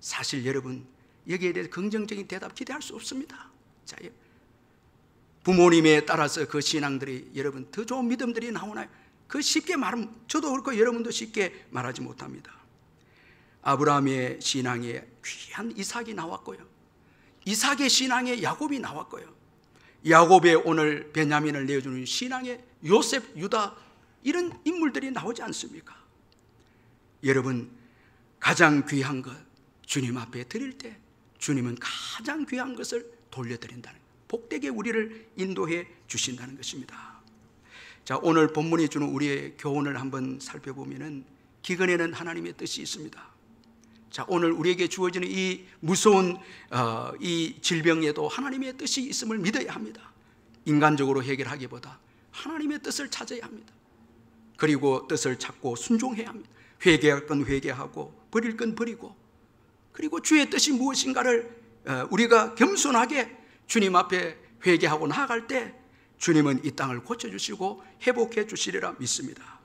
사실 여러분 여기에 대해서 긍정적인 대답 기대할 수 없습니다. 자, 부모님에 따라서 그 신앙들이 여러분 더 좋은 믿음들이 나오나요? 그 쉽게 말하면 저도 그렇고 여러분도 쉽게 말하지 못합니다. 아브라함의 신앙에 귀한 이삭이 나왔고요, 이삭의 신앙에 야곱이 나왔고요, 야곱의 오늘 베냐민을 내어주는 신앙에 요셉, 유다, 이런 인물들이 나오지 않습니까? 여러분, 가장 귀한 것 주님 앞에 드릴 때 주님은 가장 귀한 것을 돌려드린다는, 복되게 우리를 인도해 주신다는 것입니다. 자, 오늘 본문이 주는 우리의 교훈을 한번 살펴보면은 기근에는 하나님의 뜻이 있습니다. 자, 오늘 우리에게 주어지는 이 무서운 이 질병에도 하나님의 뜻이 있음을 믿어야 합니다. 인간적으로 해결하기보다 하나님의 뜻을 찾아야 합니다. 그리고 뜻을 찾고 순종해야 합니다. 회개할 건 회개하고 버릴 건 버리고, 그리고 주의 뜻이 무엇인가를 우리가 겸손하게 주님 앞에 회개하고 나아갈 때 주님은 이 땅을 고쳐주시고 회복해 주시리라 믿습니다.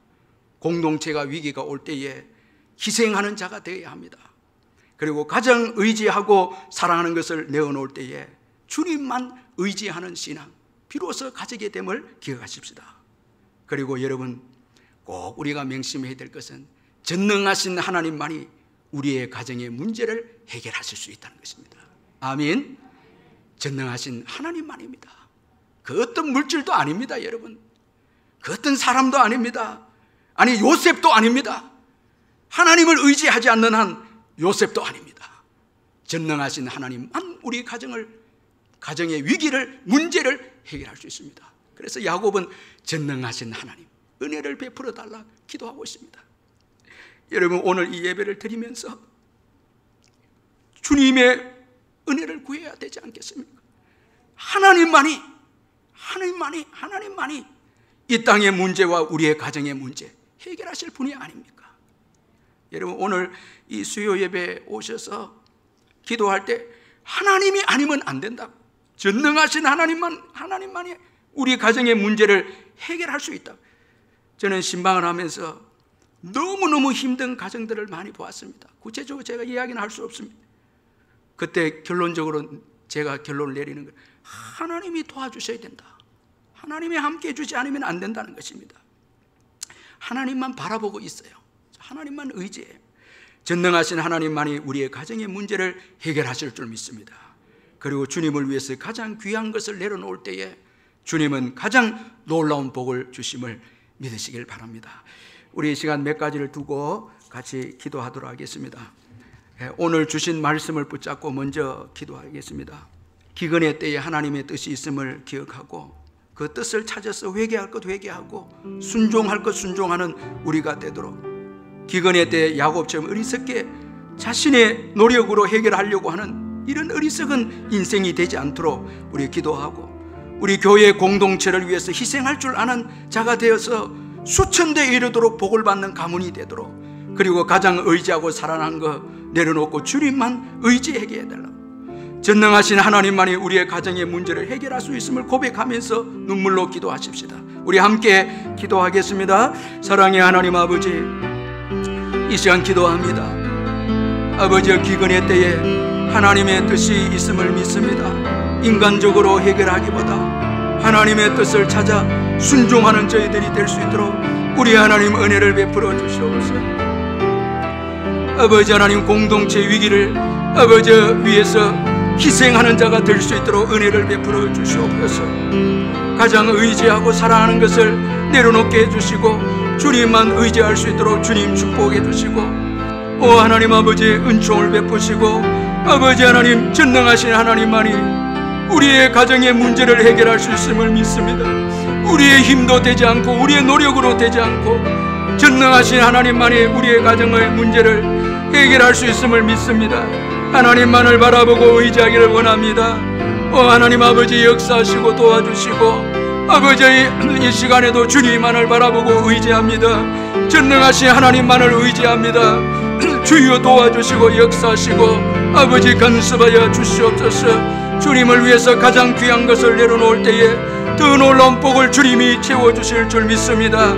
공동체가 위기가 올 때에 희생하는 자가 되어야 합니다. 그리고 가장 의지하고 사랑하는 것을 내어놓을 때에 주님만 의지하는 신앙 비로소 가지게 됨을 기억하십시다. 그리고 여러분, 꼭 우리가 명심해야 될 것은 전능하신 하나님만이 우리의 가정의 문제를 해결하실 수 있다는 것입니다. 아멘. 전능하신 하나님만입니다. 그 어떤 물질도 아닙니다, 여러분. 그 어떤 사람도 아닙니다. 아니, 요셉도 아닙니다. 하나님을 의지하지 않는 한 요셉도 아닙니다. 전능하신 하나님만 우리 가정의 위기를, 문제를 해결할 수 있습니다. 그래서 야곱은 전능하신 하나님, 은혜를 베풀어 달라 기도하고 있습니다. 여러분, 오늘 이 예배를 드리면서 주님의 은혜를 구해야 되지 않겠습니까? 하나님만이 이 땅의 문제와 우리의 가정의 문제 해결하실 분이 아닙니까? 여러분, 오늘 이 수요 예배에 오셔서 기도할 때 하나님이 아니면 안 된다고, 전능하신 하나님만이 우리 가정의 문제를 해결할 수 있다. 저는 신방을 하면서 너무너무 힘든 가정들을 많이 보았습니다. 구체적으로 제가 이야기는 할 수 없습니다. 그때 결론적으로 제가 결론을 내리는 거예요. 하나님이 도와주셔야 된다. 하나님이 함께 해주지 않으면 안 된다는 것입니다. 하나님만 바라보고 있어요. 하나님만 의지해요. 전능하신 하나님만이 우리의 가정의 문제를 해결하실 줄 믿습니다. 그리고 주님을 위해서 가장 귀한 것을 내려놓을 때에 주님은 가장 놀라운 복을 주심을 믿으시길 바랍니다. 우리 시간 몇 가지를 두고 같이 기도하도록 하겠습니다. 오늘 주신 말씀을 붙잡고 먼저 기도하겠습니다. 기근의 때에 하나님의 뜻이 있음을 기억하고 그 뜻을 찾아서 회개할 것 회개하고 순종할 것 순종하는 우리가 되도록, 기근의 때에 야곱처럼 어리석게 자신의 노력으로 해결하려고 하는 이런 어리석은 인생이 되지 않도록 우리 기도하고, 우리 교회 공동체를 위해서 희생할 줄 아는 자가 되어서 수천 대에 이르도록 복을 받는 가문이 되도록, 그리고 가장 의지하고 살아난 거 내려놓고 주님만 의지하게 해달라고, 전능하신 하나님만이 우리의 가정의 문제를 해결할 수 있음을 고백하면서 눈물로 기도하십시다. 우리 함께 기도하겠습니다. 사랑의 하나님 아버지, 이 시간 기도합니다. 아버지의 기근의 때에 하나님의 뜻이 있음을 믿습니다. 인간적으로 해결하기보다 하나님의 뜻을 찾아 순종하는 저희들이 될 수 있도록 우리 하나님 은혜를 베풀어 주시옵소서. 아버지 하나님, 공동체 위기를 아버지 위해서 희생하는 자가 될 수 있도록 은혜를 베풀어 주시옵소서. 가장 의지하고 사랑하는 것을 내려놓게 해주시고 주님만 의지할 수 있도록 주님 축복해 주시고, 오 하나님 아버지 은총을 베푸시고, 아버지 하나님 전능하신 하나님만이 우리의 가정의 문제를 해결할 수 있음을 믿습니다. 우리의 힘도 되지 않고 우리의 노력으로 되지 않고 전능하신 하나님만이 우리의 가정의 문제를 해결할 수 있음을 믿습니다. 하나님만을 바라보고 의지하기를 원합니다. 오 하나님 아버지 역사하시고 도와주시고, 아버지 이 시간에도 주님만을 바라보고 의지합니다. 전능하신 하나님만을 의지합니다. 주여 도와주시고 역사하시고 아버지 간섭하여 주시옵소서. 주님을 위해서 가장 귀한 것을 내려놓을 때에 더 놀라운 복을 주님이 채워주실 줄 믿습니다.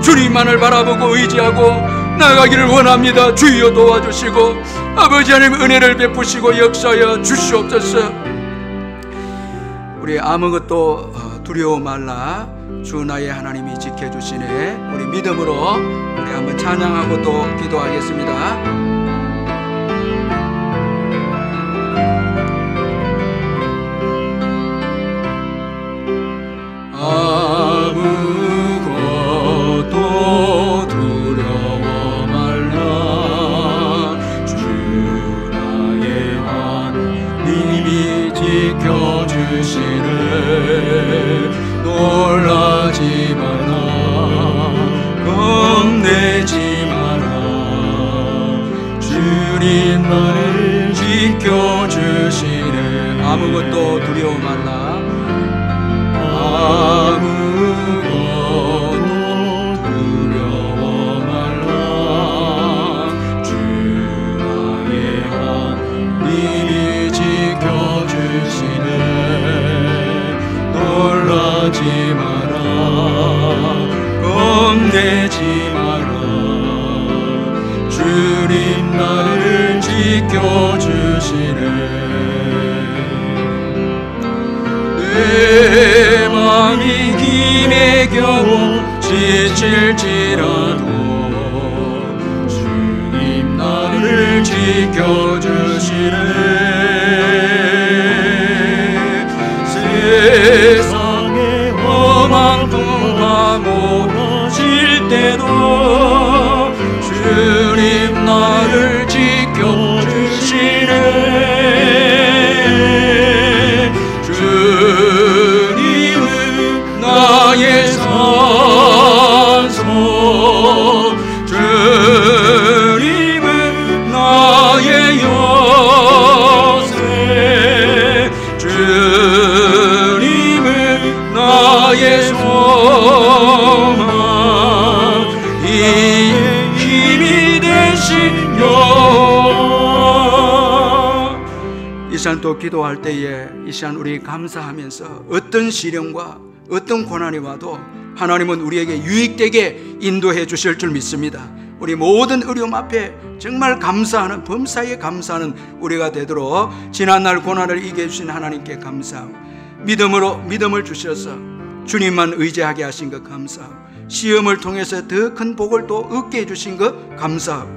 주님만을 바라보고 의지하고 나아가기를 원합니다. 주여 도와주시고 아버지 하나님 은혜를 베푸시고 역사하여 주시옵소서. 우리 아무것도 두려워 말라, 주 나의 하나님이 지켜주시네. 우리 믿음으로 우리 한번 찬양하고 또 기도하겠습니다. 아무것도 두려워 말라, 주 나의 하나님 지켜주시네. 놀라지 마라, 겁내지 마라. 주님 나를 지켜주시네. 아무것도 두려워 말라. 아무것도 두려워 말라. 주 나의 하나님이 지켜주시네. 놀라지 마라, 겁내지 마라. 주님 나를 지켜주시네. 내 맘이 힘에 겨워 지칠지라도 주님 나를 지켜주시네. 세상에 험한 풍파 무너질 때도 주님 나를 지켜주시네. 주님은 나의 산소, 주님은 나의 요새, 주님은 나의 소망, 이 힘이 되신 여호와. 이 시간 또 기도할 때에 이 시간 우리 감사하면서 어떤 시련과 어떤 고난이 와도 하나님은 우리에게 유익되게 인도해 주실 줄 믿습니다. 우리 모든 어려움 앞에 정말 감사하는, 범사에 감사하는 우리가 되도록 지난날 고난을 이겨주신 하나님께 감사하고, 믿음을 주셔서 주님만 의지하게 하신 것 감사하고, 시험을 통해서 더 큰 복을 또 얻게 해주신 것 감사하고,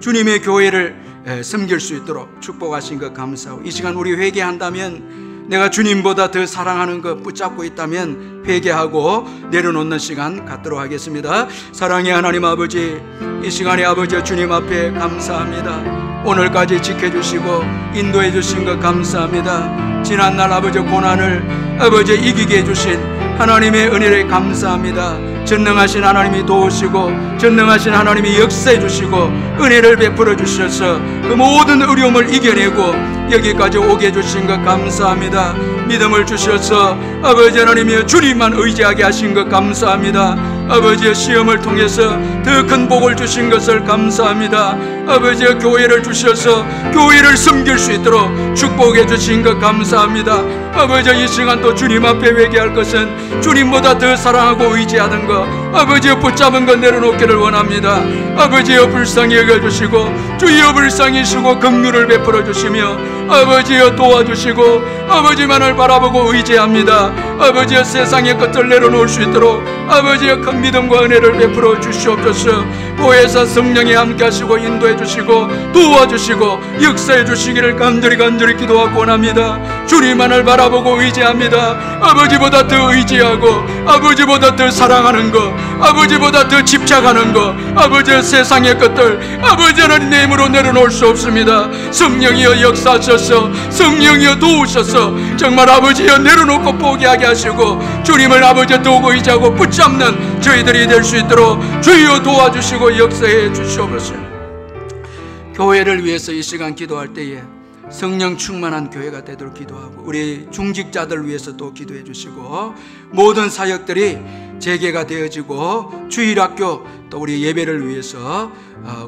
주님의 교회를 섬길 수 있도록 축복하신 것 감사하고, 이 시간 우리 회개한다면, 내가 주님보다 더 사랑하는 것 붙잡고 있다면 회개하고 내려놓는 시간 갖도록 하겠습니다. 사랑의 하나님 아버지, 이 시간에 아버지 주님 앞에 감사합니다. 오늘까지 지켜주시고 인도해 주신 것 감사합니다. 지난날 아버지 고난을 아버지 이기게 해주신 하나님의 은혜를 감사합니다. 전능하신 하나님이 도우시고 전능하신 하나님이 역사해 주시고 은혜를 베풀어 주셔서 그 모든 어려움을 이겨내고 여기까지 오게 해주신 것 감사합니다. 믿음을 주셔서 아버지 하나님이 주님만 의지하게 하신 것 감사합니다. 아버지의 시험을 통해서 더 큰 복을 주신 것을 감사합니다. 아버지의 교회를 주셔서 교회를 섬길 수 있도록 축복해 주신 것 감사합니다. 아버지 이 시간 또 주님 앞에 회개할 것은 주님보다 더 사랑하고 의지하는 것, 아버지의 붙잡은 것 내려놓기를 원합니다. 아버지여 불쌍히 여겨주시고 주여 불쌍히시고 긍휼을 베풀어 주시며 아버지여 도와주시고 아버지만을 바라보고 의지합니다. 아버지여 세상의 것들 내려놓을 수 있도록 아버지여 큰 믿음과 은혜를 베풀어 주시옵소서. 보혜사 성령이 함께 하시고 인도해 주시고 도와주시고 역사해 주시기를 간절히 기도하고 원합니다. 주님만을 바라보고 의지합니다. 아버지보다 더 의지하고 아버지보다 더 사랑하는 것, 아버지보다 더 집착하는 것, 아버지의 세상의 것들 아버지 하나님 내 힘으로 내려놓을 수 없습니다. 성령이여 역사하셔서 성령이여 도우셔서 정말 아버지여 내려놓고 포기하게 하시고 주님을 아버지 도우고 의지하고 붙잡는 저희들이 될 수 있도록 주여 도와주시고 역사해 주시옵소서. 교회를 위해서 이 시간 기도할 때에 성령 충만한 교회가 되도록 기도하고 우리 중직자들 위해서 또 기도해 주시고 모든 사역들이 재개가 되어지고 주일학교 또 우리 예배를 위해서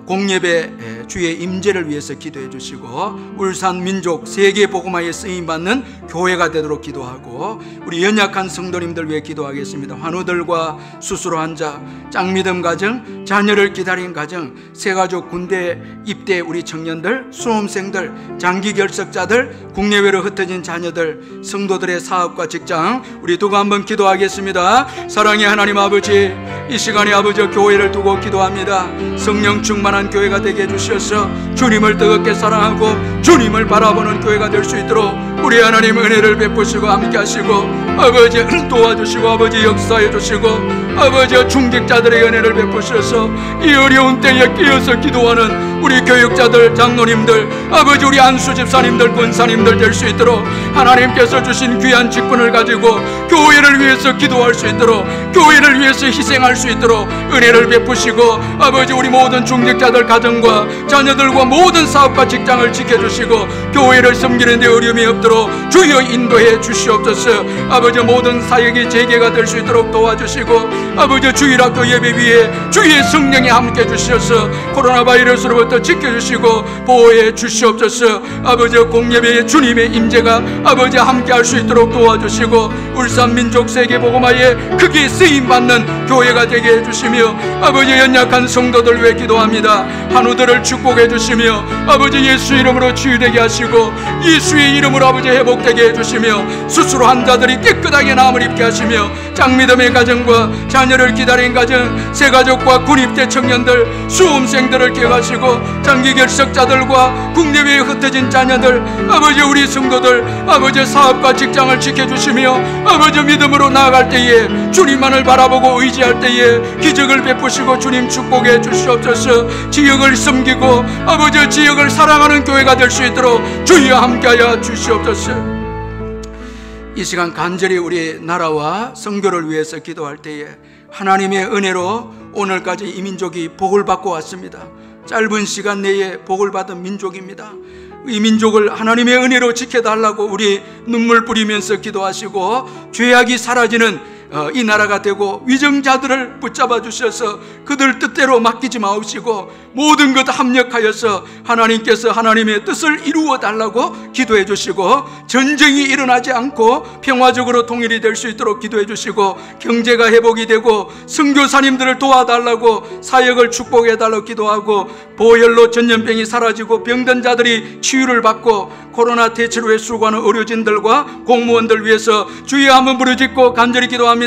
공예배 주의 임재를 위해서 기도해 주시고 울산 민족 세계 복음화에 쓰임받는 교회가 되도록 기도하고 우리 연약한 성도님들 위해 기도하겠습니다. 환우들과 수술 환자, 짱믿음 가정, 자녀를 기다린 가정, 새가족 군대 입대 우리 청년들, 수험생들, 장기 결석자들, 국내외로 흩어진 자녀들, 성도들의 사업과 직장 우리 두고 한번 기도하겠습니다. 사랑의 하나님 아버지, 이 시간에 아버지 교회를 두고 기도합니다. 성령 충만한 교회가 되게 해주셔서 주님을 뜨겁게 사랑하고 주님을 바라보는 교회가 될 수 있도록 우리 하나님 은혜를 베푸시고 함께 하시고 아버지 도와주시고 아버지 역사해 주시고 아버지 중직자들의 은혜를 베푸셔서 이 어려운 때에 끼어서 기도하는 우리 교육자들, 장로님들, 아버지 우리 안수 집사님들, 권사님들 될 수 있도록 하나님께서 주신 귀한 직분을 가지고 교회를 위해서 기도할 수 있도록, 교회를 위해서 희생할 수 있도록 은혜를 베푸시고 아버지 우리 모든 중직자들 가정과 자녀들과 모든 사업과 직장을 지켜주시고 교회를 섬기는 데 어려움이 없도록 주여 인도해 주시옵소서. 아버지 모든 사역이 재개가 될 수 있도록 도와주시고 아버지 주일학교 예배 위에 주의 성령이 함께 주셔서 코로나 바이러스로부터 지켜주시고 보호해 주시옵소서. 아버지 공예배의 주님의 임재가 아버지 함께 할 수 있도록 도와주시고 울산 민족 세계 복음화에 크게 쓰임받는 교회가 되게 해주시며 아버지 연약한 성도들 위해 기도합니다. 한우들을 축복해 주시며 아버지 예수 이름으로 치유되게 하시고 예수의 이름으로 아버지 회복되게 해주시며 수술 환자들이 깨끗하게 나음을 입게 하시며 장미덤의 가정과 자녀를 기다린 가정, 새가족과 군입대 청년들, 수험생들을 기억하시고 장기 결석자들과 국내외에 흩어진 자녀들, 아버지 우리 성도들 아버지 사업과 직장을 지켜주시며 아버지 믿음으로 나아갈 때에 주님만을 바라보고 의지할 때에 기적을 베푸시고 주님 축복해 주시옵소서. 지역을 섬기고 아버지 지역을 사랑하는 교회가 될 수 있도록 주여 함께하여 주시옵소서. 이 시간 간절히 우리 나라와 선교를 위해서 기도할 때에 하나님의 은혜로 오늘까지 이 민족이 복을 받고 왔습니다. 짧은 시간 내에 복을 받은 민족입니다. 이 민족을 하나님의 은혜로 지켜달라고 우리 눈물 뿌리면서 기도하시고 죄악이 사라지는 이 나라가 되고 위정자들을 붙잡아 주셔서 그들 뜻대로 맡기지 마시고 모든 것 합력하여서 하나님께서 하나님의 뜻을 이루어 달라고 기도해 주시고 전쟁이 일어나지 않고 평화적으로 통일이 될 수 있도록 기도해 주시고 경제가 회복이 되고 선교사님들을 도와달라고 사역을 축복해 달라고 기도하고 보혈로 전염병이 사라지고 병든 자들이 치유를 받고 코로나 대치료에 수고하는 의료진들과 공무원들 위해서 주여 한번 부르짖고 간절히 기도합니다.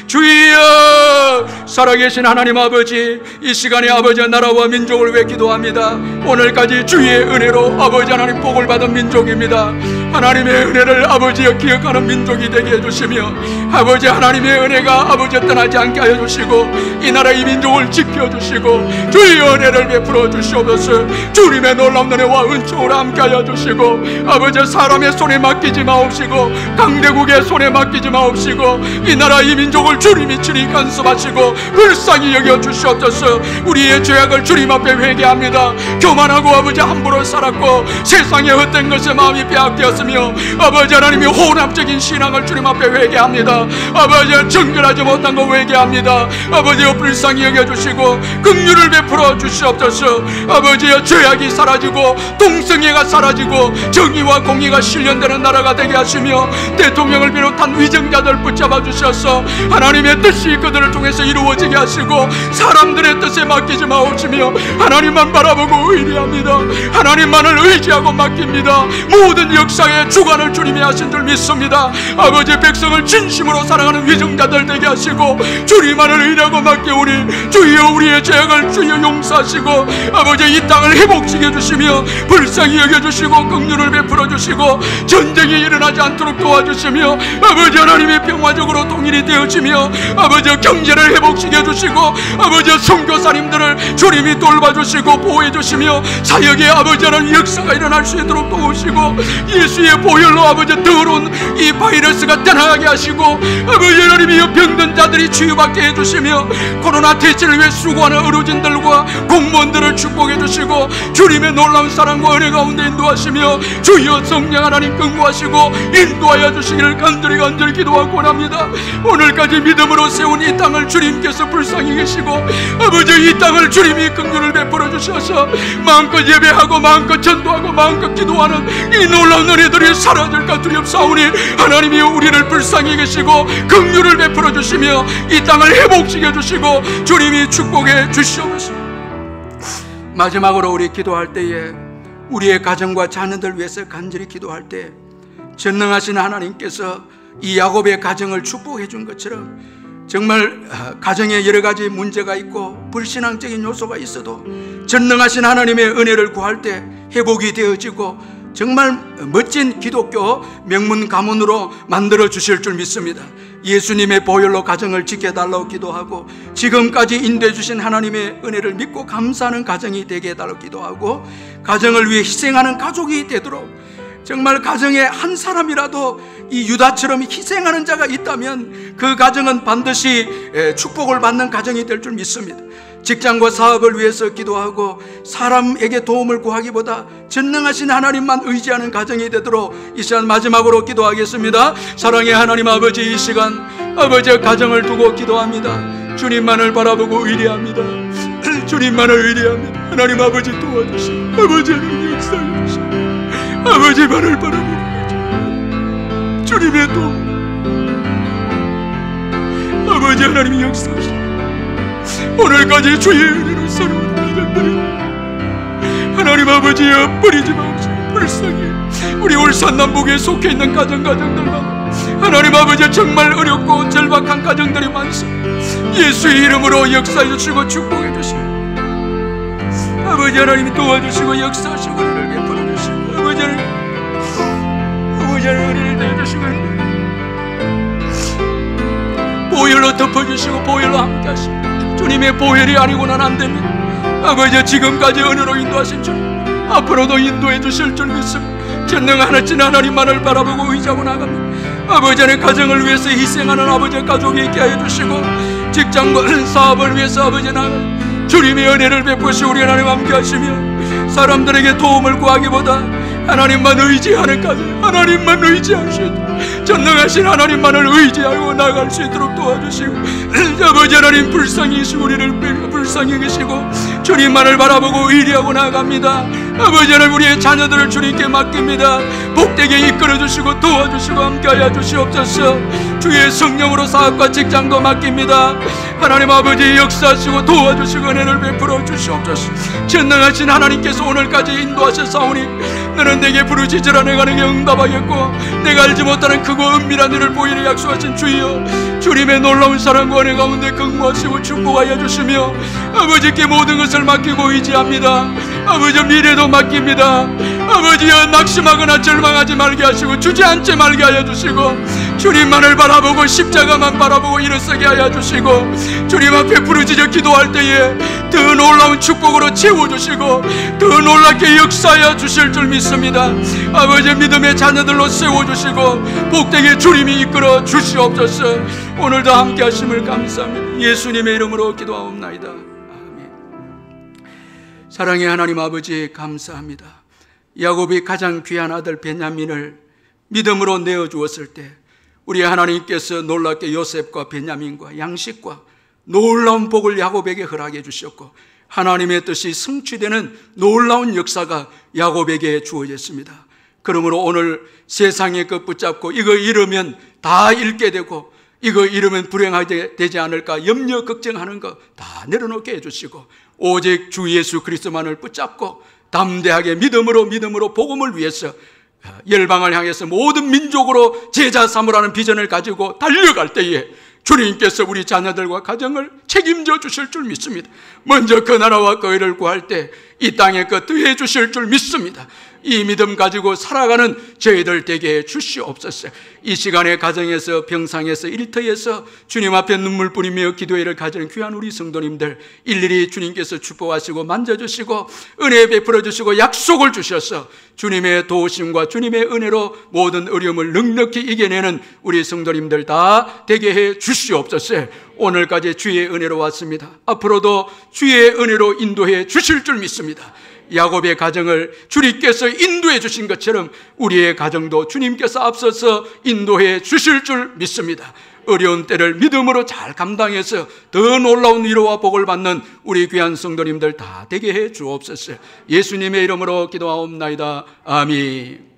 주여, 살아계신 하나님 아버지, 이 시간에 아버지 나라와 민족을 위해 기도합니다. 오늘까지 주의 은혜로 아버지 하나님 복을 받은 민족입니다. 하나님의 은혜를 아버지여 기억하는 민족이 되게 해주시며 아버지 하나님의 은혜가 아버지 떠나지 않게 하여 주시고 이 나라 이 민족을 지켜주시고 주의 은혜를 베풀어 주시옵소서. 주님의 놀라운 은혜와 은총을 함께 하여 주시고 아버지 사람의 손에 맡기지 마옵시고 강대국의 손에 맡기지 마옵시고 이 나라 이 민족을 주님이 친히 간섭하시고 불쌍히 여겨 주시옵소서. 우리의 죄악을 주님 앞에 회개합니다. 교만하고 아버지 함부로 살았고 세상의 헛된 것에 마음이 빼앗겼으며 아버지 하나님의 혼합적인 신앙을 주님 앞에 회개합니다. 아버지 정결하지 못한 거 회개합니다. 아버지 불쌍히 여겨주시고 긍휼을 베풀어 주시옵소서. 아버지여 죄악이 사라지고 동성애가 사라지고 정의와 공의가 실현되는 나라가 되게 하시며 대통령을 비롯한 위정자들 붙잡아 주셔서 하나님의 뜻이 그들을 통해서 이루어지게 하시고 사람들의 뜻에 맡기지 마옵시며 하나님만 바라보고 의리합니다. 하나님만을 의지하고 맡깁니다. 모든 역사의 주관을 주님이 하신 줄 믿습니다. 아버지 백성을 진심으로 사랑하는 위정자들 되게 하시고 주님만을 의리하고 맡기오니 주여 우리의 죄악을 주여 용서하시고 아버지 이 땅을 회복시켜 주시며 불쌍히 여겨주시고 긍휼을 베풀어 주시고 전쟁이 일어나지 않도록 도와주시며 아버지 하나님이 평화적으로 통일이 되어지며 아버지 경제를 회복시켜 주시고 아버지 선교사님들을 주님이 돌봐주시고 보호해 주시며 사역의 아버지 하나님 역사가 일어날 수 있도록 도우시고 예수의 보혈로 아버지 더러운 이 바이러스가 떠나게 하시고 아버지 하나님이 병든 자들이 치유받게 해주시며 코로나 대치를 위해 수고하는 의료진들과 공무원들을 축복해 주시고 주님의 놀라운 사랑과 은혜 가운데 인도하시며 주여 성령 하나님 근무하시고 인도하여 주시기를 간절히 기도하고 원합니다. 오늘까지 믿음으로 세운 이 땅을 주님께서 불쌍히 계시고 아버지 이 땅을 주님이 긍휼을 베풀어 주셔서 마음껏 예배하고 마음껏 전도하고 마음껏 기도하는 이 놀라운 은혜들이 사라질까 두렵사오니 하나님이 우리를 불쌍히 계시고 긍휼을 베풀어 주시며 이 땅을 회복시켜 주시고 주님이 축복해 주시옵소서. 마지막으로 우리 기도할 때에 우리의 가정과 자녀들 위해서 간절히 기도할 때 전능하신 하나님께서 이 야곱의 가정을 축복해 준 것처럼 정말 가정에 여러 가지 문제가 있고 불신앙적인 요소가 있어도 전능하신 하나님의 은혜를 구할 때 회복이 되어지고 정말 멋진 기독교 명문 가문으로 만들어 주실 줄 믿습니다. 예수님의 보혈로 가정을 지켜달라고 기도하고, 지금까지 인도해 주신 하나님의 은혜를 믿고 감사하는 가정이 되게 해달라고 기도하고, 가정을 위해 희생하는 가족이 되도록, 정말 가정에 한 사람이라도 이 유다처럼 희생하는 자가 있다면 그 가정은 반드시 축복을 받는 가정이 될 줄 믿습니다. 직장과 사업을 위해서 기도하고, 사람에게 도움을 구하기보다 전능하신 하나님만 의지하는 가정이 되도록 이 시간 마지막으로 기도하겠습니다. 사랑의 하나님 아버지, 이 시간 아버지의 가정을 두고 기도합니다. 주님만을 바라보고 의뢰합니다. 주님만을 의뢰합니다. 하나님 아버지 도와주시고, 아버지 하나님 역사해 주시고, 아버지만을 바라보고 주님의 도움, 아버지 하나님이 역사하시고, 오늘까지 주의 은혜로 새로운 가정들이 하나님 아버지여 버리지 마옵시고, 불쌍히 우리 울산 남북에 속해 있는 가정들만 하나님 아버지 정말 어렵고 절박한 가정들이 많습니다. 예수의 이름으로 역사해 주시고 축복해 주시고, 아버지 하나님이 도와주시고 역사하시고 은혜를 베풀어 주시고, 아버지 하나님 은혜를 내주시고 보혈로 덮어주시고 보혈로 함께 하시고, 주님의 보혈이 아니고는 안 됩니다. 아버지 지금까지 은혜로 인도하신 주님, 앞으로도 인도해 주실 줄 믿습니다. 전능하신 하나님만을 바라보고 의지하고 나갑니다. 아버지 안의 가정을 위해서 희생하는 아버지의 가족이 있게 하여 주시고, 직장과 사업을 위해서 아버지 나가 주님의 은혜를 베푸시고 우리 하나님 함께 하시며, 사람들에게 도움을 구하기보다 하나님만 의지하는 가정, 하나님만 의지하시고 전능하신 하나님만을 의지하고 나갈 수 있도록 도와주시고, 아버지 하나님 불쌍히 우리를 불쌍히 계시고 주님만을 바라보고 의리하고 나아갑니다. 아버지 하나님 우리의 자녀들을 주님께 맡깁니다. 복되게 이끌어주시고 도와주시고 함께하여 주시옵소서. 주의 성령으로 사업과 직장도 맡깁니다. 하나님 아버지 역사하시고 도와주시고 은혜를 베풀어 주시옵소서. 전능하신 하나님께서 오늘까지 인도하셨사오니 너는 내게 부르짖으라 내가 내게 응답하겠고 내가 알지 못하는 크고 은밀한 일을 보이려 약속하신 주여, 주님의 놀라운 사랑과 은혜 가운데 근무하시고 축복하여 주시며 아버지께 모든 것을 맡기고 의지합니다. 아버지 미래도 맡깁니다. 아버지여 낙심하거나 절망하지 말게 하시고 주저앉지 말게 하여 주시고, 주님만을 바라보고 십자가만 바라보고 일어서게 하여 주시고, 주님 앞에 부르짖어 기도할 때에 더 놀라운 축복으로 채워주시고 더 놀랍게 역사하여 주실 줄 믿습니다. 아버지 믿음의 자녀들로 세워주시고 복되게 주님이 이끌어 주시옵소서. 오늘도 함께 하심을 감사합니다. 예수님의 이름으로 기도하옵나이다. 아멘. 사랑의 하나님 아버지 감사합니다. 야곱이 가장 귀한 아들 베냐민을 믿음으로 내어주었을 때 우리 하나님께서 놀랍게 요셉과 베냐민과 양식과 놀라운 복을 야곱에게 허락해 주셨고, 하나님의 뜻이 성취되는 놀라운 역사가 야곱에게 주어졌습니다. 그러므로 오늘 세상의 것 붙잡고 이거 잃으면 다 잃게 되고 이거 잃으면 불행하게 되지 않을까 염려 걱정하는 거 다 내려놓게 해주시고, 오직 주 예수 그리스도만을 붙잡고 담대하게 믿음으로 복음을 위해서 열방을 향해서 모든 민족으로 제자 삼으라는 비전을 가지고 달려갈 때에 주님께서 우리 자녀들과 가정을 책임져 주실 줄 믿습니다. 먼저 그 나라와 그 의를 구할 때 이 땅의 것 더해 주실 줄 믿습니다. 이 믿음 가지고 살아가는 저희들 되게 해 주시옵소서. 이 시간에 가정에서 병상에서 일터에서 주님 앞에 눈물 뿌리며 기도회를 가지는 귀한 우리 성도님들 일일이 주님께서 축복하시고 만져주시고 은혜 베풀어 주시고 약속을 주셔서 주님의 도우심과 주님의 은혜로 모든 어려움을 넉넉히 이겨내는 우리 성도님들 다 되게 해 주시옵소서. 오늘까지 주의 은혜로 왔습니다. 앞으로도 주의 은혜로 인도해 주실 줄 믿습니다. 야곱의 가정을 주님께서 인도해 주신 것처럼 우리의 가정도 주님께서 앞서서 인도해 주실 줄 믿습니다. 어려운 때를 믿음으로 잘 감당해서 더 놀라운 위로와 복을 받는 우리 귀한 성도님들 다 되게 해 주옵소서. 예수님의 이름으로 기도하옵나이다. 아멘.